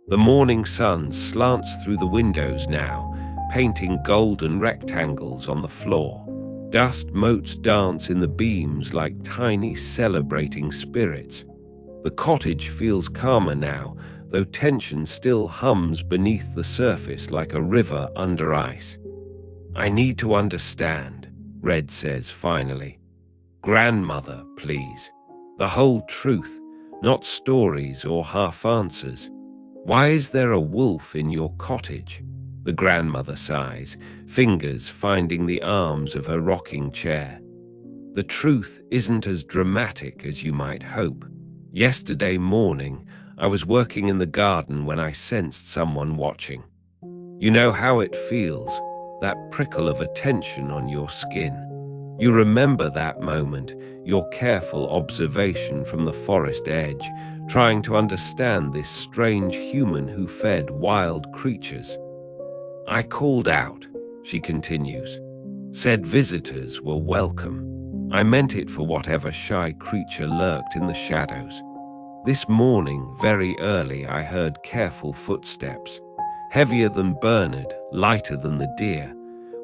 The morning sun slants through the windows now, painting golden rectangles on the floor. Dust motes dance in the beams like tiny celebrating spirits. The cottage feels calmer now, though tension still hums beneath the surface like a river under ice. I need to understand, Red says finally. Grandmother, please. The whole truth, not stories or half answers. Why is there a wolf in your cottage? The grandmother sighs, fingers finding the arms of her rocking chair. The truth isn't as dramatic as you might hope. Yesterday morning, I was working in the garden when I sensed someone watching. You know how it feels, that prickle of attention on your skin. You remember that moment, your careful observation from the forest edge, trying to understand this strange human who fed wild creatures. I called out, she continues. Said visitors were welcome. I meant it for whatever shy creature lurked in the shadows. This morning, very early, I heard careful footsteps, heavier than Bernard, lighter than the deer.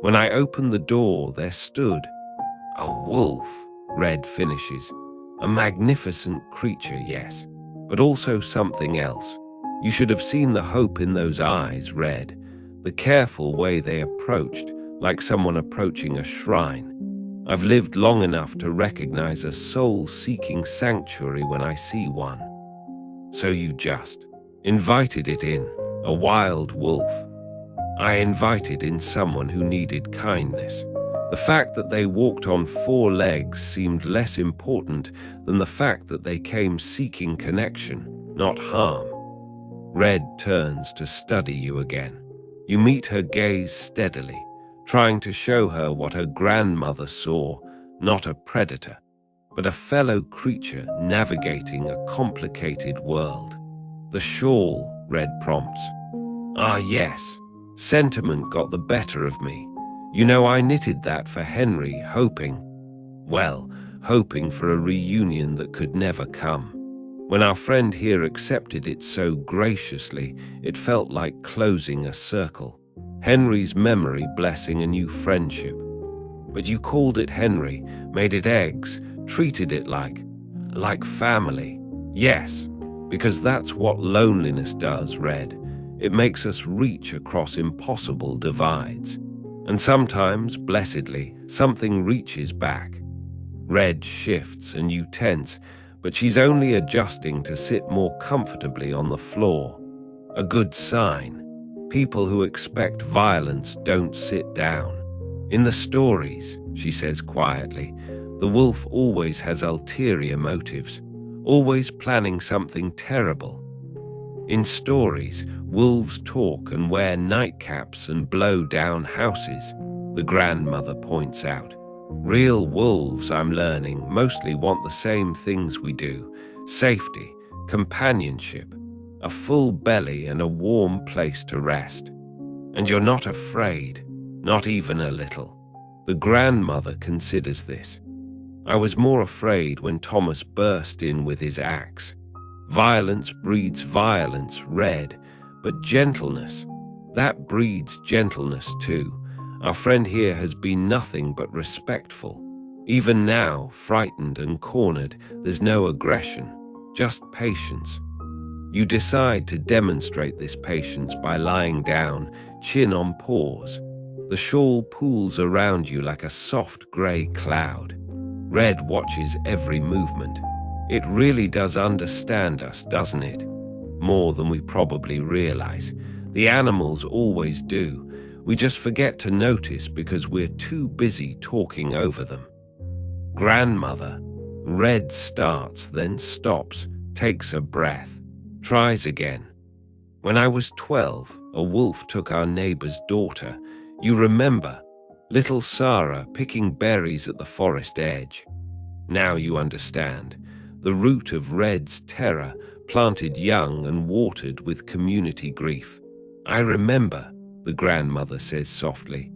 When I opened the door, there stood a wolf, Red finishes. A magnificent creature, yes, but also something else. You should have seen the hope in those eyes, Red, the careful way they approached, like someone approaching a shrine. I've lived long enough to recognize a soul-seeking sanctuary when I see one. So you just invited it in, a wild wolf. I invited in someone who needed kindness. The fact that they walked on 4 legs seemed less important than the fact that they came seeking connection, not harm. Red turns to study you again. You meet her gaze steadily, trying to show her what her grandmother saw, not a predator, but a fellow creature navigating a complicated world. The shawl, Red prompts. Ah, yes. Sentiment got the better of me. You know, I knitted that for Henry, hoping for a reunion that could never come. When our friend here accepted it so graciously, it felt like closing a circle. Henry's memory blessing a new friendship. But you called it Henry, made it eggs, treated it like family. Yes, because that's what loneliness does, Red. It makes us reach across impossible divides. And sometimes, blessedly, something reaches back. Red shifts and you tense, but she's only adjusting to sit more comfortably on the floor. A good sign. People who expect violence don't sit down. In the stories, she says quietly, the wolf always has ulterior motives, always planning something terrible. In stories, wolves talk and wear nightcaps and blow down houses, the grandmother points out. Real wolves, I'm learning, mostly want the same things we do: safety, companionship, a full belly and a warm place to rest. And you're not afraid, not even a little. The grandmother considers this. I was more afraid when Thomas burst in with his axe. Violence breeds violence, Red, but gentleness, that breeds gentleness too. Our friend here has been nothing but respectful. Even now, frightened and cornered, there's no aggression, just patience. You decide to demonstrate this patience by lying down, chin on paws. The shawl pools around you like a soft grey cloud. Red watches every movement. It really does understand us, doesn't it? More than we probably realize. The animals always do. We just forget to notice because we're too busy talking over them. Grandmother. Red starts, then stops, takes a breath, tries again. When I was 12, a wolf took our neighbor's daughter. You remember? Little Sarah picking berries at the forest edge. Now you understand. The root of Red's terror planted young and watered with community grief. I remember, the grandmother says softly.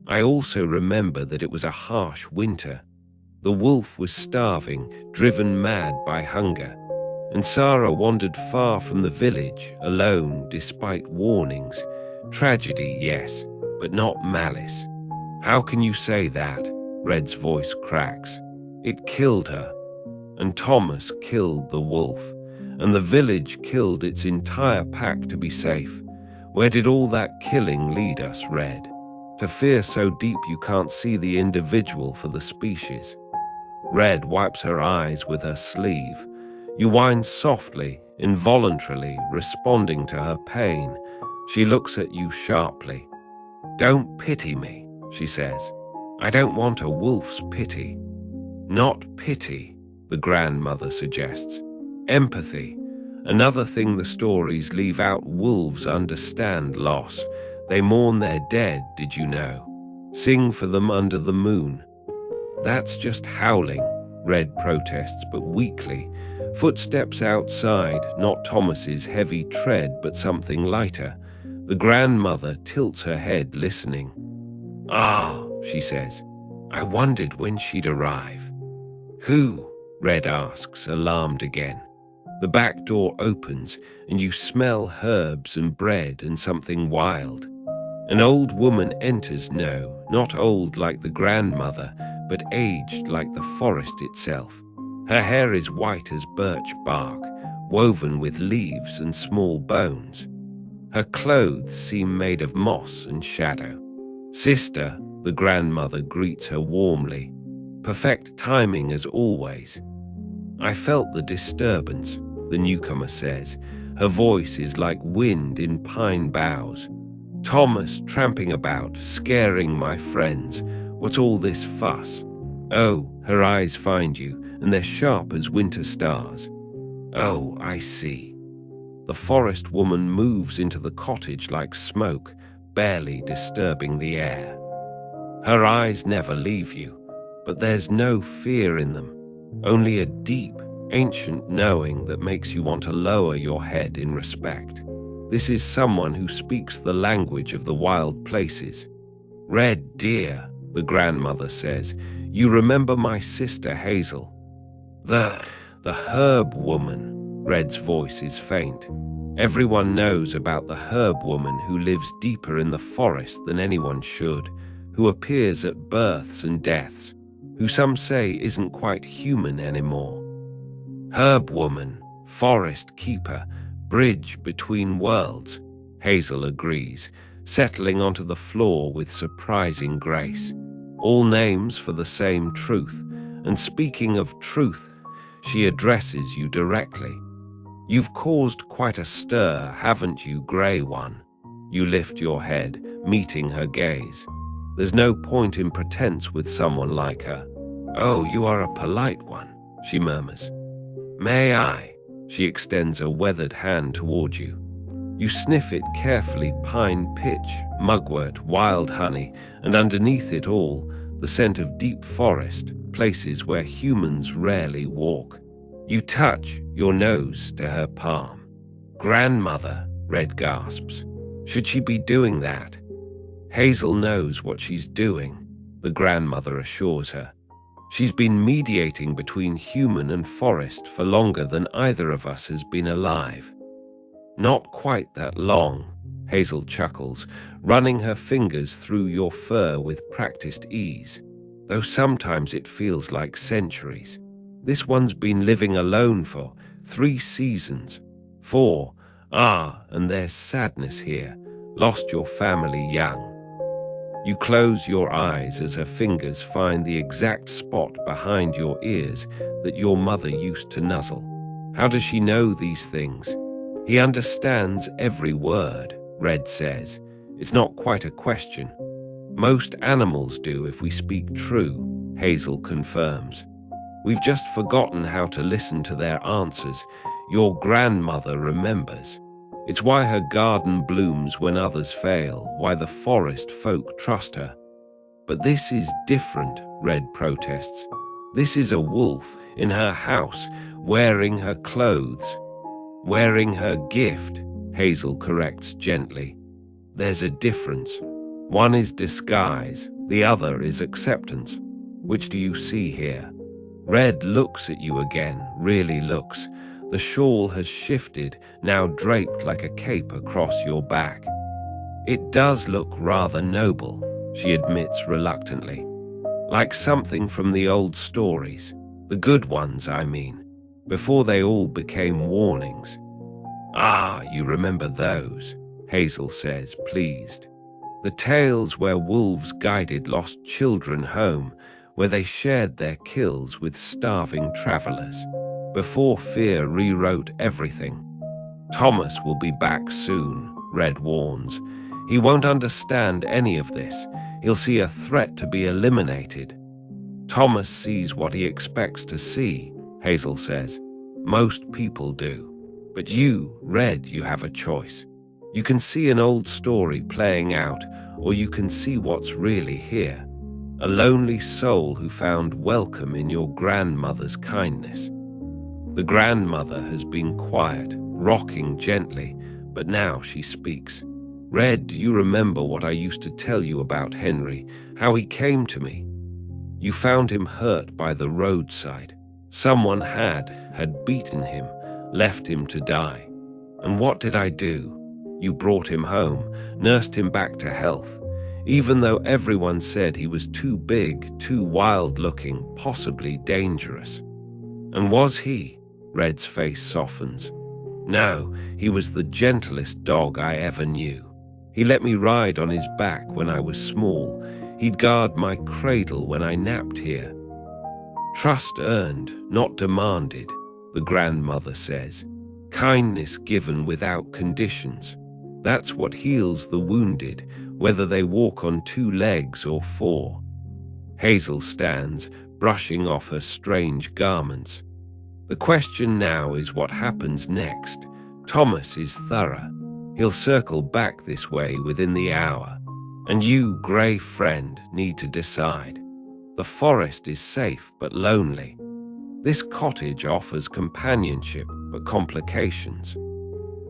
I also remember that it was a harsh winter. The wolf was starving, driven mad by hunger, and Sarah wandered far from the village, alone despite warnings. Tragedy, yes, but not malice. How can you say that? Red's voice cracks. It killed her, and Thomas killed the wolf, and the village killed its entire pack to be safe. Where did all that killing lead us, Red? To fear so deep you can't see the individual for the species. Red wipes her eyes with her sleeve. You whine softly, involuntarily, responding to her pain. She looks at you sharply. Don't pity me, she says. I don't want a wolf's pity. Not pity, the grandmother suggests. Empathy. Another thing the stories leave out: wolves understand loss. They mourn their dead, did you know? Sing for them under the moon. That's just howling, Red protests, but weakly. Footsteps outside, not Thomas's heavy tread, but something lighter. The grandmother tilts her head, listening. Ah, she says. I wondered when she'd arrive. Who? Red asks, alarmed again. The back door opens, and you smell herbs and bread and something wild. An old woman enters, no, not old like the grandmother, but aged like the forest itself. Her hair is white as birch bark, woven with leaves and small bones. Her clothes seem made of moss and shadow. Sister, the grandmother greets her warmly. Perfect timing as always. I felt the disturbance, the newcomer says. Her voice is like wind in pine boughs. Thomas tramping about, scaring my friends. What's all this fuss? Oh, her eyes find you, and they're sharp as winter stars. Oh, I see. The forest woman moves into the cottage like smoke, barely disturbing the air. Her eyes never leave you, but there's no fear in them, only a deep, ancient knowing that makes you want to lower your head in respect. This is someone who speaks the language of the wild places. Red dear, the grandmother says, you remember my sister Hazel? The herb woman. Red's voice is faint. Everyone knows about the herb woman who lives deeper in the forest than anyone should, who appears at births and deaths, who some say isn't quite human anymore. Herb woman, forest keeper, bridge between worlds, Hazel agrees, settling onto the floor with surprising grace. All names for the same truth, and speaking of truth, she addresses you directly. You've caused quite a stir, haven't you, Grey One? You lift your head, meeting her gaze. There's no point in pretense with someone like her. Oh, you are a polite one, she murmurs. May I? She extends a weathered hand toward you. You sniff it carefully, pine pitch, mugwort, wild honey, and underneath it all, the scent of deep forest, places where humans rarely walk. You touch your nose to her palm. Grandmother, Red gasps. Should she be doing that? Hazel knows what she's doing, the grandmother assures her. She's been mediating between human and forest for longer than either of us has been alive. Not quite that long, Hazel chuckles, running her fingers through your fur with practiced ease, though sometimes it feels like centuries. This one's been living alone for 3 seasons. 4. And there's sadness here. Lost your family young. You close your eyes as her fingers find the exact spot behind your ears that your mother used to nuzzle. How does she know these things? He understands every word, Red says. It's not quite a question. Most animals do if we speak true, Hazel confirms. We've just forgotten how to listen to their answers. Your grandmother remembers. It's why her garden blooms when others fail, why the forest folk trust her. But this is different, Red protests. This is a wolf in her house, wearing her clothes. Wearing her gift, Hazel corrects gently. There's a difference. One is disguise, the other is acceptance. Which do you see here? Red looks at you again, really looks. The shawl has shifted, now draped like a cape across your back. It does look rather noble, she admits reluctantly. Like something from the old stories. The good ones, I mean, before they all became warnings. Ah, you remember those, Hazel says, pleased. The tales where wolves guided lost children home, where they shared their kills with starving travelers, before fear rewrote everything. Thomas will be back soon, Red warns. He won't understand any of this. He'll see a threat to be eliminated. Thomas sees what he expects to see, Hazel says. Most people do. But you, Red, you have a choice. You can see an old story playing out, or you can see what's really here. A lonely soul who found welcome in your grandmother's kindness. The grandmother has been quiet, rocking gently, but now she speaks. Red, do you remember what I used to tell you about Henry, how he came to me? You found him hurt by the roadside. Someone had beaten him, left him to die. And what did I do? You brought him home, nursed him back to health, even though everyone said he was too big, too wild-looking, possibly dangerous. And was he? Red's face softens. No, he was the gentlest dog I ever knew. He let me ride on his back when I was small. He'd guard my cradle when I napped here. Trust earned, not demanded, the grandmother says. Kindness given without conditions. That's what heals the wounded, whether they walk on 2 legs or 4. Hazel stands, brushing off her strange garments. The question now is what happens next. Thomas is thorough. He'll circle back this way within the hour. And you, grey friend, need to decide. The forest is safe but lonely. This cottage offers companionship but complications.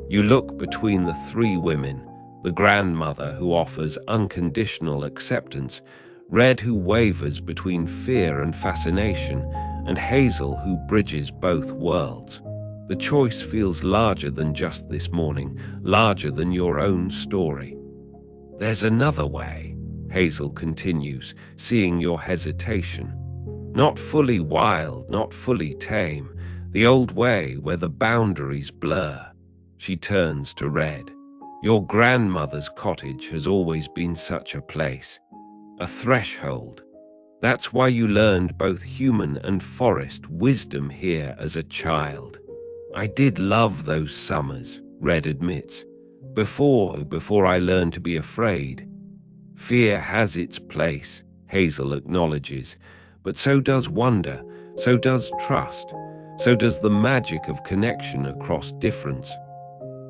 You look between the 3 women, the grandmother who offers unconditional acceptance, Red who wavers between fear and fascination, and Hazel who bridges both worlds. The choice feels larger than just this morning, larger than your own story. There's another way, Hazel continues, seeing your hesitation. Not fully wild, not fully tame, the old way where the boundaries blur. She turns to Red. Your grandmother's cottage has always been such a place. A threshold. That's why you learned both human and forest wisdom here as a child. I did love those summers, Red admits. Before I learned to be afraid. Fear has its place, Hazel acknowledges, but so does wonder, so does trust, so does the magic of connection across difference.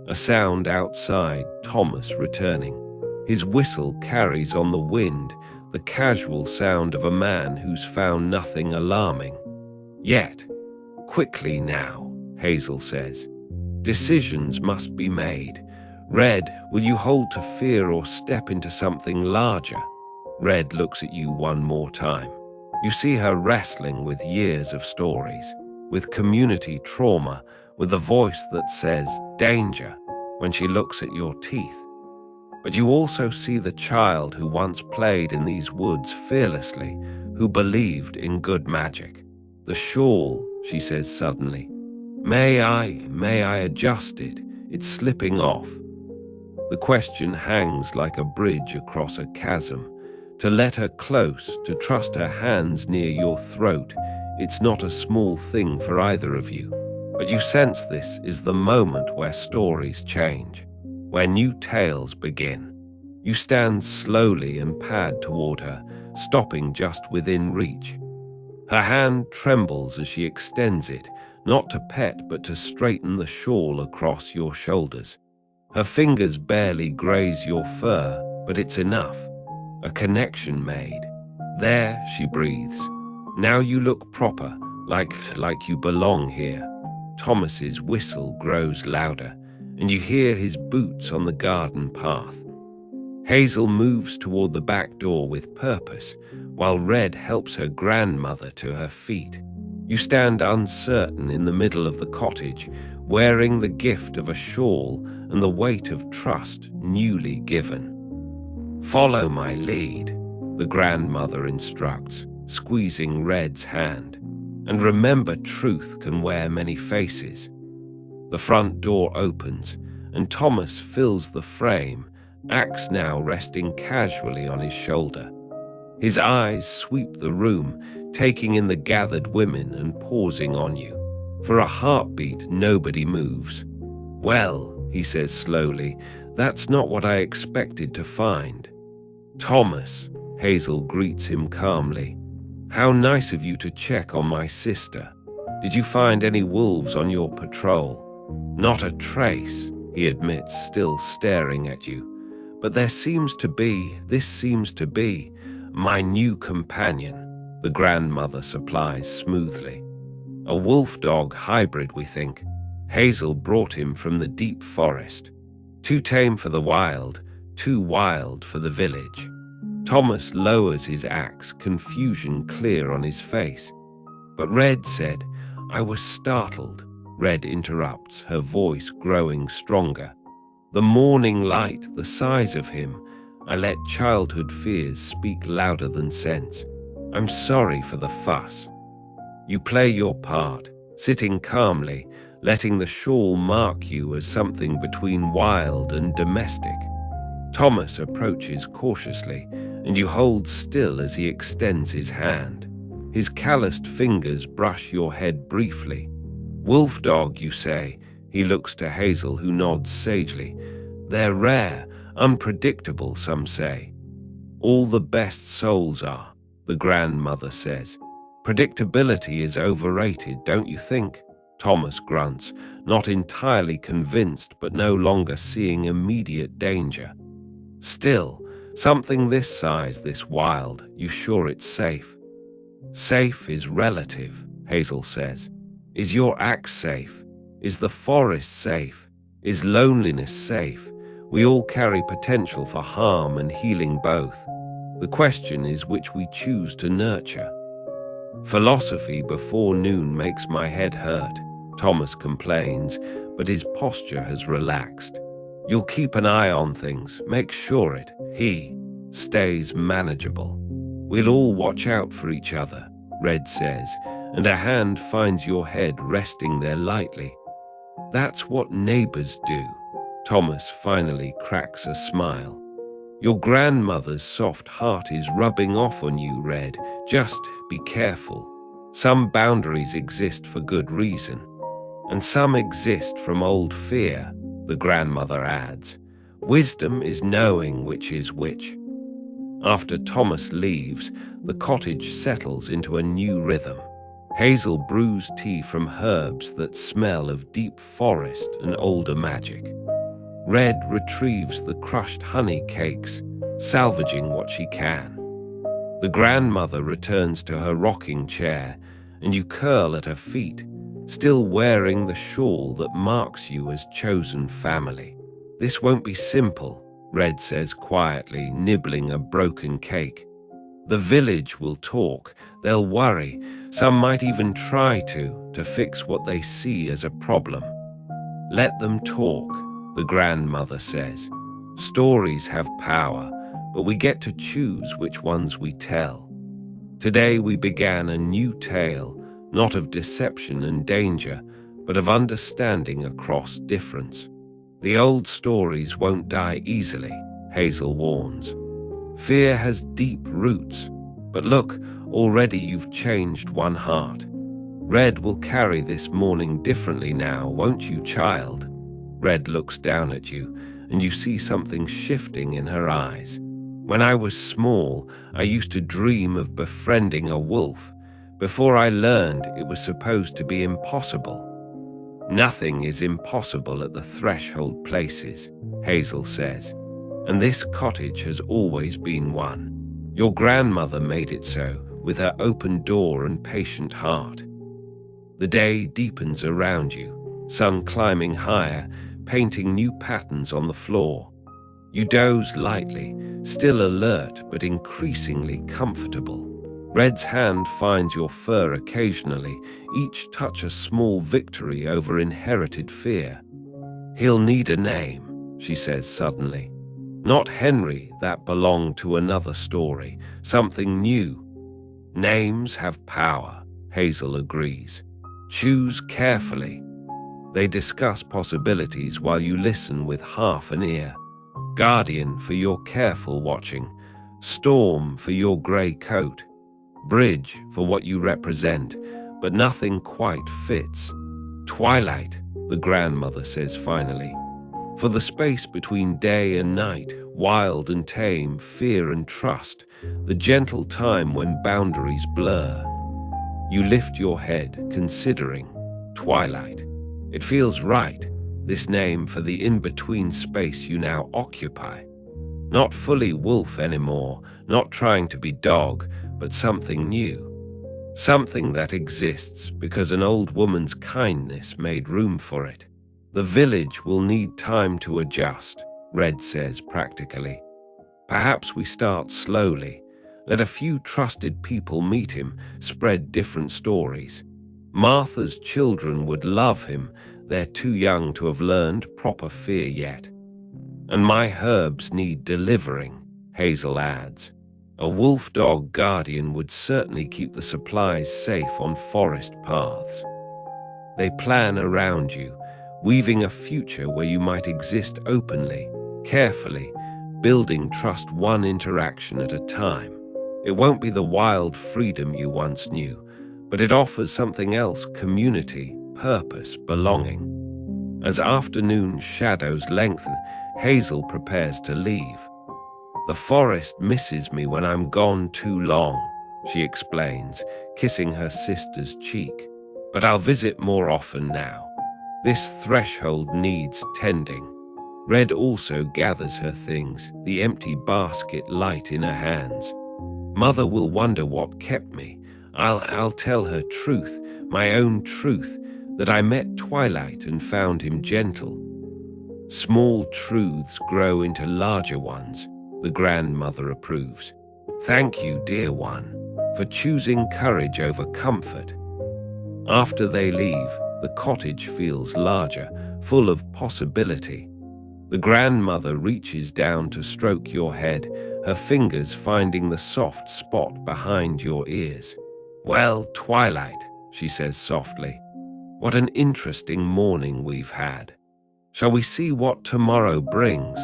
A sound outside, Thomas returning. His whistle carries on the wind, the casual sound of a man who's found nothing alarming. Yet, quickly now, Hazel says. Decisions must be made. Red, will you hold to fear or step into something larger? Red looks at you one more time. You see her wrestling with years of stories, with community trauma, with a voice that says danger when she looks at your teeth. But you also see the child who once played in these woods fearlessly, who believed in good magic. The shawl, she says suddenly. May I adjust it? It's slipping off. The question hangs like a bridge across a chasm. To let her close, to trust her hands near your throat, it's not a small thing for either of you. But you sense this is the moment where stories change, where new tales begin. You stand slowly and pad toward her, stopping just within reach. Her hand trembles as she extends it, not to pet but to straighten the shawl across your shoulders. Her fingers barely graze your fur, but it's enough. A connection made. There, she breathes. Now you look proper, like you belong here. Thomas's whistle grows louder, and you hear his boots on the garden path. Hazel moves toward the back door with purpose, while Red helps her grandmother to her feet. You stand uncertain in the middle of the cottage, wearing the gift of a shawl and the weight of trust newly given. "Follow my lead," the grandmother instructs, squeezing Red's hand. "And remember, truth can wear many faces." The front door opens, and Thomas fills the frame, axe now resting casually on his shoulder. His eyes sweep the room, taking in the gathered women and pausing on you. For a heartbeat, nobody moves. "Well," he says slowly, "that's not what I expected to find." "Thomas," Hazel greets him calmly, "how nice of you to check on my sister. Did you find any wolves on your patrol?" "Not a trace," he admits, still staring at you. "But this seems to be, my new companion," the grandmother supplies smoothly. "A wolf dog hybrid, we think. Hazel brought him from the deep forest. Too tame for the wild, too wild for the village." Thomas lowers his axe, confusion clear on his face. "But Red said—" "I was startled," Red interrupts, her voice growing stronger. "The morning light, the size of him, I let childhood fears speak louder than sense. I'm sorry for the fuss." You play your part, sitting calmly, letting the shawl mark you as something between wild and domestic. Thomas approaches cautiously, and you hold still as he extends his hand. His calloused fingers brush your head briefly. "Wolf dog, you say?" He looks to Hazel, who nods sagely. "They're rare, unpredictable, some say." "All the best souls are," the grandmother says. "Predictability is overrated, don't you think?" Thomas grunts, not entirely convinced but no longer seeing immediate danger. "Still, something this size, this wild, you sure it's safe?" "Safe is relative," Hazel says. "Is your axe safe? Is the forest safe? Is loneliness safe? We all carry potential for harm and healing both. The question is which we choose to nurture." "Philosophy before noon makes my head hurt," Thomas complains, but his posture has relaxed. "You'll keep an eye on things, make sure he stays manageable. We'll all watch out for each other," Red says, and a hand finds your head resting there lightly. "That's what neighbors do." Thomas finally cracks a smile. "Your grandmother's soft heart is rubbing off on you, Red. Just be careful. Some boundaries exist for good reason, and some exist from old fear," the grandmother adds. "Wisdom is knowing which is which." After Thomas leaves, the cottage settles into a new rhythm. Hazel brews tea from herbs that smell of deep forest and older magic. Red retrieves the crushed honey cakes, salvaging what she can. The grandmother returns to her rocking chair, and you curl at her feet, still wearing the shawl that marks you as chosen family. "This won't be simple," Red says quietly, nibbling a broken cake. "The village will talk, they'll worry, some might even try to fix what they see as a problem. Let them talk," the grandmother says. "Stories have power, but we get to choose which ones we tell. Today we began a new tale, not of deception and danger, but of understanding across difference. The old stories won't die easily," Hazel warns. "Fear has deep roots, but look, already you've changed one heart. Red will carry this morning differently now, won't you, child?" Red looks down at you, and you see something shifting in her eyes. "When I was small, I used to dream of befriending a wolf, before I learned it was supposed to be impossible." "Nothing is impossible at the threshold places," Hazel says, "and this cottage has always been one. Your grandmother made it so, with her open door and patient heart." The day deepens around you, sun climbing higher, painting new patterns on the floor. You doze lightly, still alert but increasingly comfortable. Red's hand finds your fur occasionally, each touch a small victory over inherited fear. "He'll need a name," she says suddenly. "Not Henry, that belonged to another story, something new." "Names have power," Hazel agrees. "Choose carefully." They discuss possibilities while you listen with half an ear. Guardian for your careful watching, Storm for your grey coat, Bridge for what you represent, but nothing quite fits. Twilight, the grandmother says finally, for the space between day and night, wild and tame, fear and trust, the gentle time when boundaries blur. You lift your head, considering Twilight. It feels right, this name for the in-between space you now occupy. Not fully wolf anymore, not trying to be dog, but something new. Something that exists because an old woman's kindness made room for it. The village will need time to adjust, Red says practically. Perhaps we start slowly. Let a few trusted people meet him, spread different stories. Martha's children would love him. They're too young to have learned proper fear yet. And my herbs need delivering, Hazel adds. A wolf dog guardian would certainly keep the supplies safe on forest paths. They plan around you, weaving a future where you might exist openly, carefully, building trust one interaction at a time. It won't be the wild freedom you once knew, but it offers something else: community, purpose, belonging. As afternoon shadows lengthen, Hazel prepares to leave. "The forest misses me when I'm gone too long," she explains, kissing her sister's cheek. "But I'll visit more often now. This threshold needs tending." Red also gathers her things, the empty basket light in her hands. "Mother will wonder what kept me. I'll tell her truth, my own truth, that I met Twilight and found him gentle." Small truths grow into larger ones, the grandmother approves. "Thank you, dear one, for choosing courage over comfort." After they leave, the cottage feels larger, full of possibility. The grandmother reaches down to stroke your head, her fingers finding the soft spot behind your ears. "Well, Twilight," she says softly, "what an interesting morning we've had. Shall we see what tomorrow brings?"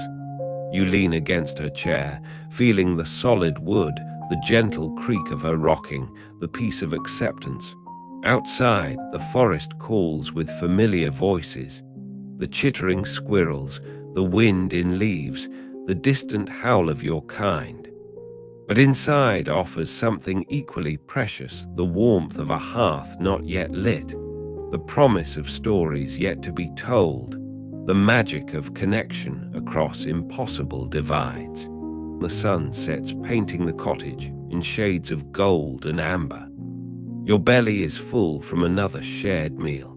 You lean against her chair, feeling the solid wood, the gentle creak of her rocking, the peace of acceptance. Outside, the forest calls with familiar voices. The chittering squirrels, the wind in leaves, the distant howl of your kind. But inside offers something equally precious: the warmth of a hearth not yet lit, the promise of stories yet to be told, the magic of connection across impossible divides. The sun sets, painting the cottage in shades of gold and amber. Your belly is full from another shared meal.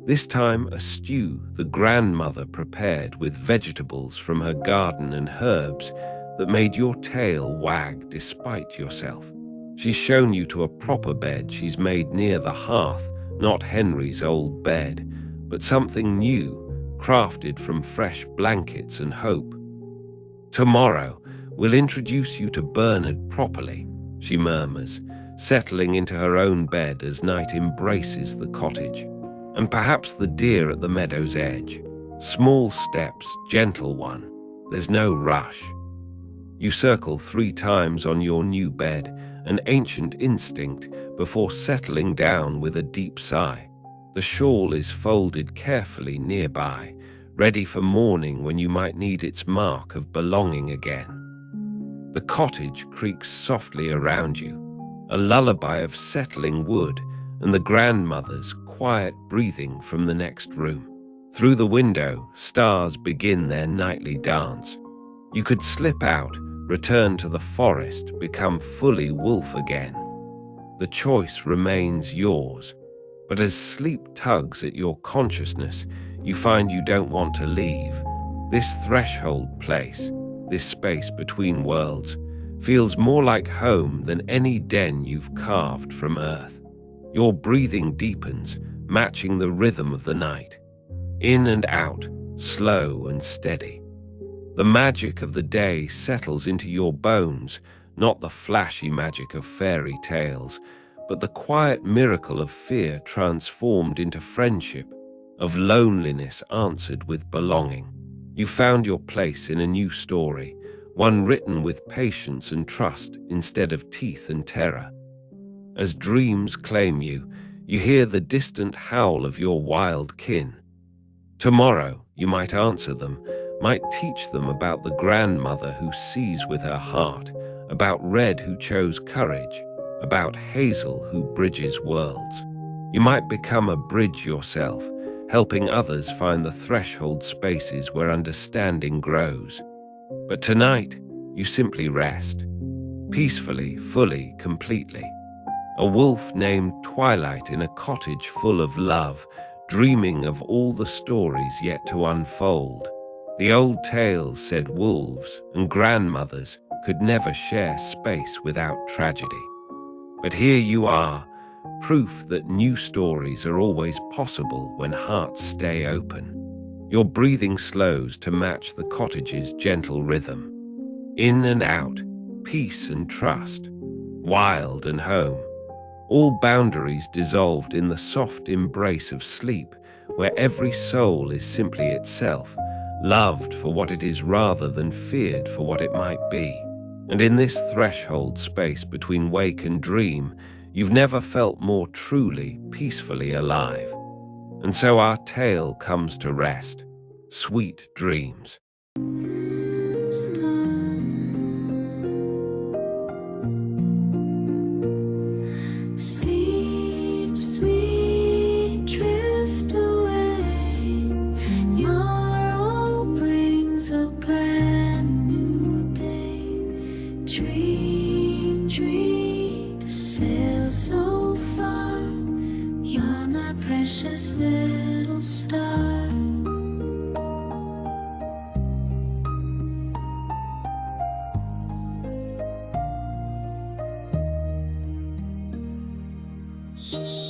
This time a stew the grandmother prepared with vegetables from her garden and herbs that made your tail wag despite yourself. She's shown you to a proper bed she's made near the hearth, not Henry's old bed, but something new, crafted from fresh blankets and hope. "Tomorrow, we'll introduce you to Bernard properly," she murmurs, settling into her own bed as night embraces the cottage. "And perhaps the deer at the meadow's edge. Small steps, gentle one. There's no rush." You circle 3 times on your new bed, an ancient instinct, before settling down with a deep sigh. The shawl is folded carefully nearby, ready for morning when you might need its mark of belonging again. The cottage creaks softly around you, a lullaby of settling wood and the grandmother's quiet breathing from the next room. Through the window, stars begin their nightly dance. You could slip out, return to the forest, become fully wolf again. The choice remains yours. But as sleep tugs at your consciousness, you find you don't want to leave. This threshold place, this space between worlds, feels more like home than any den you've carved from earth. Your breathing deepens, matching the rhythm of the night. In and out, slow and steady. The magic of the day settles into your bones, not the flashy magic of fairy tales, but the quiet miracle of fear transformed into friendship, of loneliness answered with belonging. You found your place in a new story, one written with patience and trust instead of teeth and terror. As dreams claim you, you hear the distant howl of your wild kin. Tomorrow, you might answer them, might teach them about the grandmother who sees with her heart, about Red who chose courage, about Hazel who bridges worlds. You might become a bridge yourself, helping others find the threshold spaces where understanding grows. But tonight, you simply rest, peacefully, fully, completely. A wolf named Twilight in a cottage full of love, dreaming of all the stories yet to unfold. The old tales said wolves and grandmothers could never share space without tragedy. But here you are, proof that new stories are always possible when hearts stay open. Your breathing slows to match the cottage's gentle rhythm. In and out, peace and trust, wild and home. All boundaries dissolved in the soft embrace of sleep, where every soul is simply itself, loved for what it is rather than feared for what it might be. And in this threshold space between wake and dream, you've never felt more truly, peacefully alive. And so our tale comes to rest. Sweet dreams. Sleep, sweet, drift away. Tomorrow brings a brand new day. Dream, dream, to sail so far. You're my precious little star. Shh.